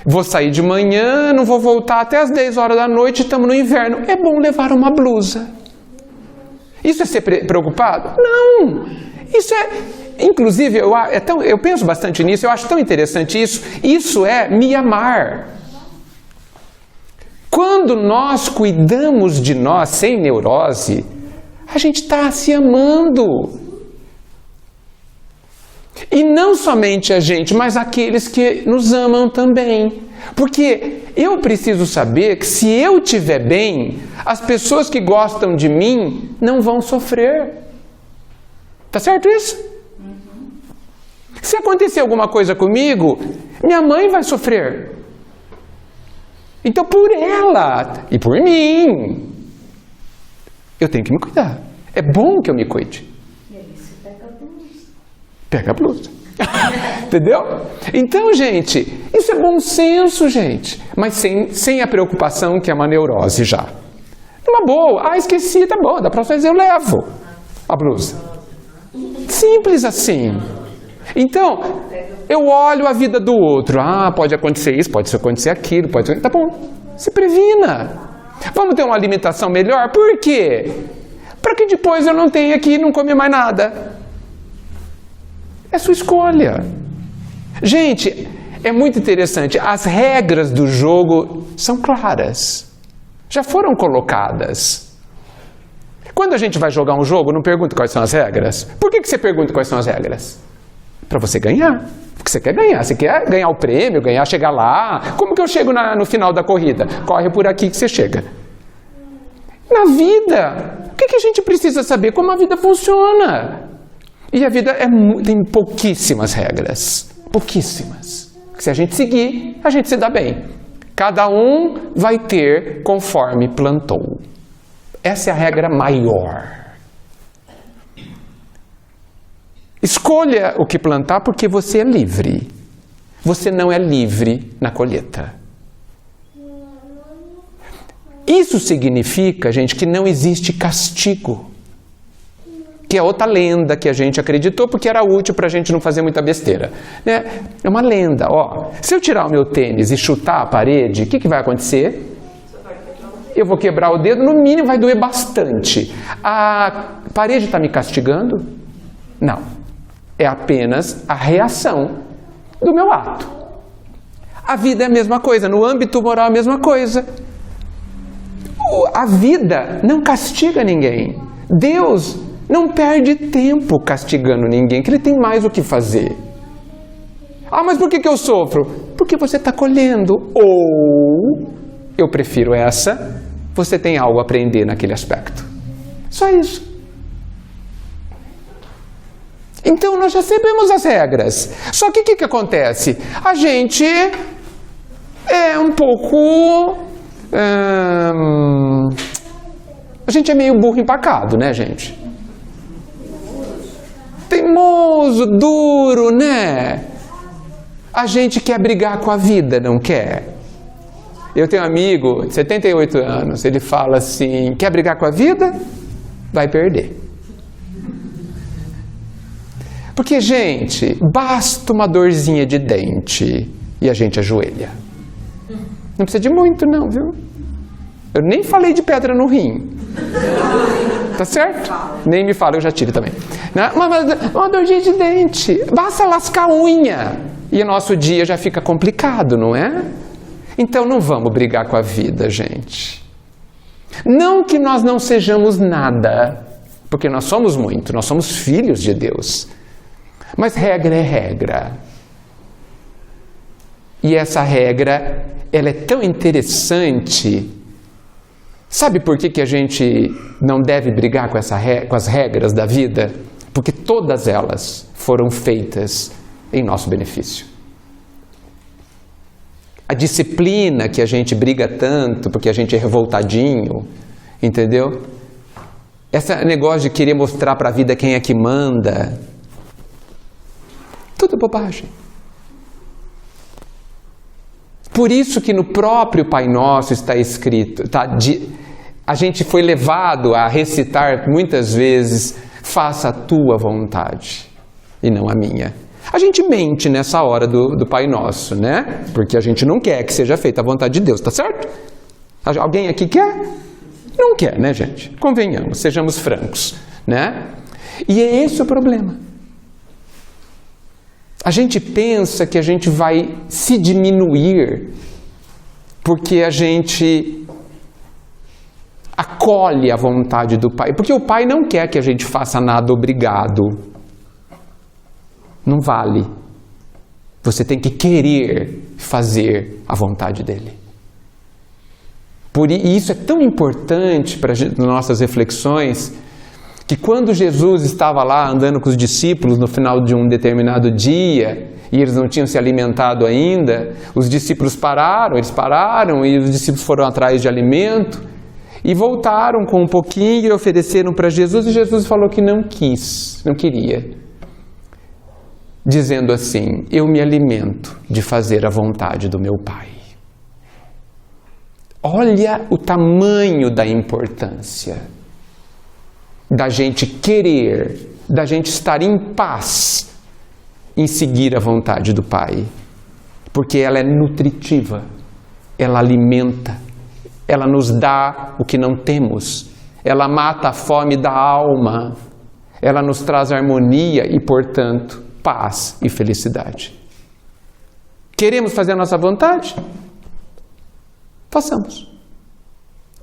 Vou sair de manhã, não vou voltar até as 10 horas da noite, estamos no inverno. É bom levar uma blusa. Isso é ser preocupado? Não! Isso é... Inclusive, eu penso bastante nisso, eu acho tão interessante isso. Isso é me amar. Quando nós cuidamos de nós sem neurose, a gente está se amando. E não somente a gente, mas aqueles que nos amam também. Porque eu preciso saber que se eu estiver bem, as pessoas que gostam de mim não vão sofrer. Tá certo isso? Se acontecer alguma coisa comigo, minha mãe vai sofrer. Então por ela e por mim, eu tenho que me cuidar. É bom que eu me cuide. Pega a blusa. Entendeu? Então, gente, isso é bom senso, gente. Mas sem a preocupação que é uma neurose já. Uma boa. Ah, esqueci, tá bom. Da próxima vez eu levo a blusa. Simples assim. Então, eu olho a vida do outro. Ah, pode acontecer isso, pode acontecer aquilo, pode acontecer... Tá bom. Se previna. Vamos ter uma alimentação melhor? Por quê? Para que depois eu não tenha que não comer mais nada. É sua escolha. Gente, é muito interessante. As regras do jogo são claras. Já foram colocadas. Quando a gente vai jogar um jogo, não pergunta quais são as regras. Por que você pergunta quais são as regras? Para você ganhar. Porque você quer ganhar. Você quer ganhar o prêmio, chegar lá. Como que eu chego no final da corrida? Corre por aqui que você chega. Na vida, o que a gente precisa saber? Como a vida funciona. E a vida tem pouquíssimas regras. Pouquíssimas. Se a gente seguir, a gente se dá bem. Cada um vai ter conforme plantou. Essa é a regra maior. Escolha o que plantar porque você é livre. Você não é livre na colheita. Isso significa, gente, que não existe castigo. Que é outra lenda que a gente acreditou porque era útil para a gente não fazer muita besteira. Né? É uma lenda. Ó, se eu tirar o meu tênis e chutar a parede, o que vai acontecer? Eu vou quebrar o dedo, no mínimo vai doer bastante. A parede está me castigando? Não. É apenas a reação do meu ato. A vida é a mesma coisa, no âmbito moral é a mesma coisa. A vida não castiga ninguém. Deus não perde tempo castigando ninguém, que Ele tem mais o que fazer. Ah, mas por que eu sofro? Porque você está colhendo. Ou, eu prefiro essa, você tem algo a aprender naquele aspecto. Só isso. Então, nós já sabemos as regras. Só que o que acontece? A gente é um pouco... A gente é meio burro empacado, né, gente? Teimoso, duro, né? A gente quer brigar com a vida, não quer? Eu tenho um amigo de 78 anos, ele fala assim, quer brigar com a vida? Vai perder. Porque, gente, basta uma dorzinha de dente e a gente ajoelha. Não precisa de muito não, viu? Eu nem falei de pedra no rim. Tá certo? Nem me fala, eu já tive também. Uma dorzinha de dente, basta lascar a unha. E o nosso dia já fica complicado, não é? Então não vamos brigar com a vida, gente. Não que nós não sejamos nada, porque nós somos muito, nós somos filhos de Deus. Mas regra é regra. E essa regra, ela é tão interessante. Sabe por que a gente não deve brigar com as regras da vida? Porque todas elas foram feitas em nosso benefício. A disciplina que a gente briga tanto, porque a gente é revoltadinho, entendeu? Esse negócio de querer mostrar para a vida quem é que manda, tudo bobagem. Por isso que no próprio Pai Nosso está escrito, a gente foi levado a recitar muitas vezes, faça a tua vontade e não a minha. A gente mente nessa hora do Pai Nosso, né? Porque a gente não quer que seja feita a vontade de Deus, tá certo? Alguém aqui quer? Não quer, né, gente? Convenhamos, sejamos francos, né? E é esse o problema. A gente pensa que a gente vai se diminuir porque a gente acolhe a vontade do Pai. Porque o Pai não quer que a gente faça nada obrigado. Não vale. Você tem que querer fazer a vontade dele. E isso é tão importante para as nossas reflexões, que quando Jesus estava lá andando com os discípulos no final de um determinado dia, e eles não tinham se alimentado ainda, os discípulos pararam e os discípulos foram atrás de alimento, e voltaram com um pouquinho e ofereceram para Jesus, e Jesus falou que não queria, dizendo assim, eu me alimento de fazer a vontade do meu Pai. Olha o tamanho da importância da gente querer, da gente estar em paz em seguir a vontade do Pai. Porque ela é nutritiva, ela alimenta, ela nos dá o que não temos, ela mata a fome da alma, ela nos traz harmonia e, portanto, paz e felicidade. Queremos fazer a nossa vontade? Façamos.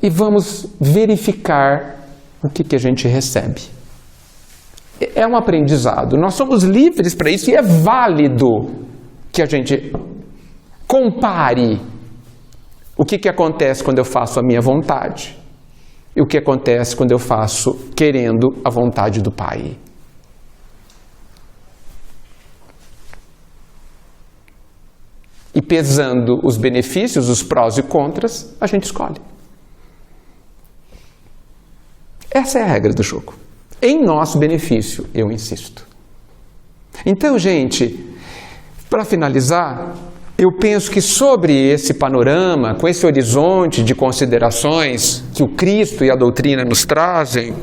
E vamos verificar o que a gente recebe. É um aprendizado. Nós somos livres para isso e é válido que a gente compare o que acontece quando eu faço a minha vontade e o que acontece quando eu faço querendo a vontade do Pai. E pesando os benefícios, os prós e contras, a gente escolhe. Essa é a regra do jogo. Em nosso benefício, eu insisto. Então, gente, para finalizar, eu penso que sobre esse panorama, com esse horizonte de considerações que o Cristo e a doutrina nos trazem,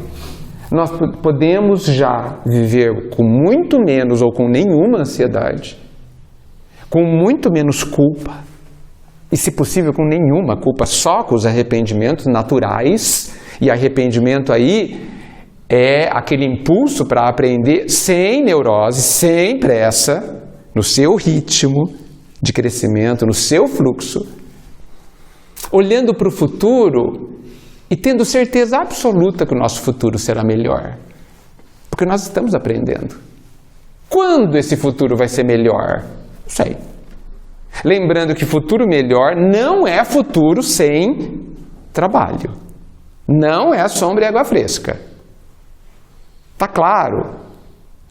nós podemos já viver com muito menos ou com nenhuma ansiedade, com muito menos culpa, e se possível com nenhuma culpa, só com os arrependimentos naturais. E arrependimento aí é aquele impulso para aprender sem neurose, sem pressa, no seu ritmo de crescimento, no seu fluxo, olhando para o futuro e tendo certeza absoluta que o nosso futuro será melhor. Porque nós estamos aprendendo. Quando esse futuro vai ser melhor? Não sei. Lembrando que futuro melhor não é futuro sem trabalho. Não é sombra e água fresca. Tá claro.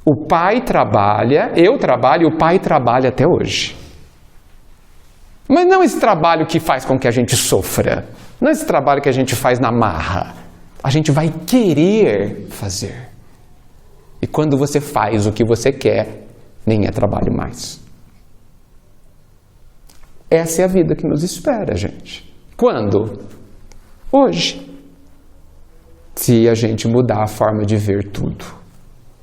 O Pai trabalha, eu trabalho, o Pai trabalha até hoje. Mas não esse trabalho que faz com que a gente sofra. Não esse trabalho que a gente faz na marra. A gente vai querer fazer. E quando você faz o que você quer, nem é trabalho mais. Essa é a vida que nos espera, gente. Quando? Hoje. Se a gente mudar a forma de ver tudo.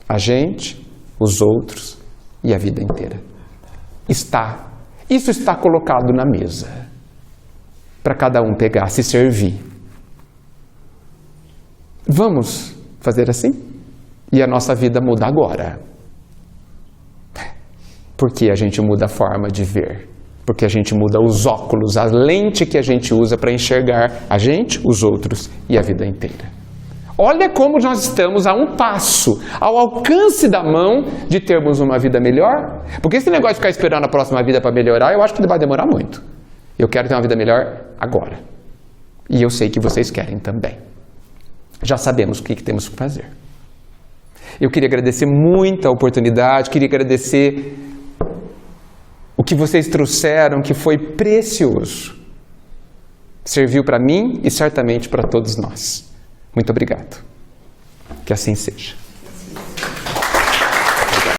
A gente, os outros e a vida inteira. Isso está colocado na mesa. Para cada um pegar, se servir. Vamos fazer assim. E a nossa vida muda agora. Porque a gente muda a forma de ver. Porque a gente muda os óculos, a lente que a gente usa para enxergar a gente, os outros e a vida inteira. Olha como nós estamos a um passo, ao alcance da mão de termos uma vida melhor. Porque esse negócio de ficar esperando a próxima vida para melhorar, eu acho que vai demorar muito. Eu quero ter uma vida melhor agora. E eu sei que vocês querem também. Já sabemos o que temos que fazer. Eu queria agradecer muito a oportunidade, queria agradecer o que vocês trouxeram, que foi precioso. Serviu para mim e certamente para todos nós. Muito obrigado. Que assim seja.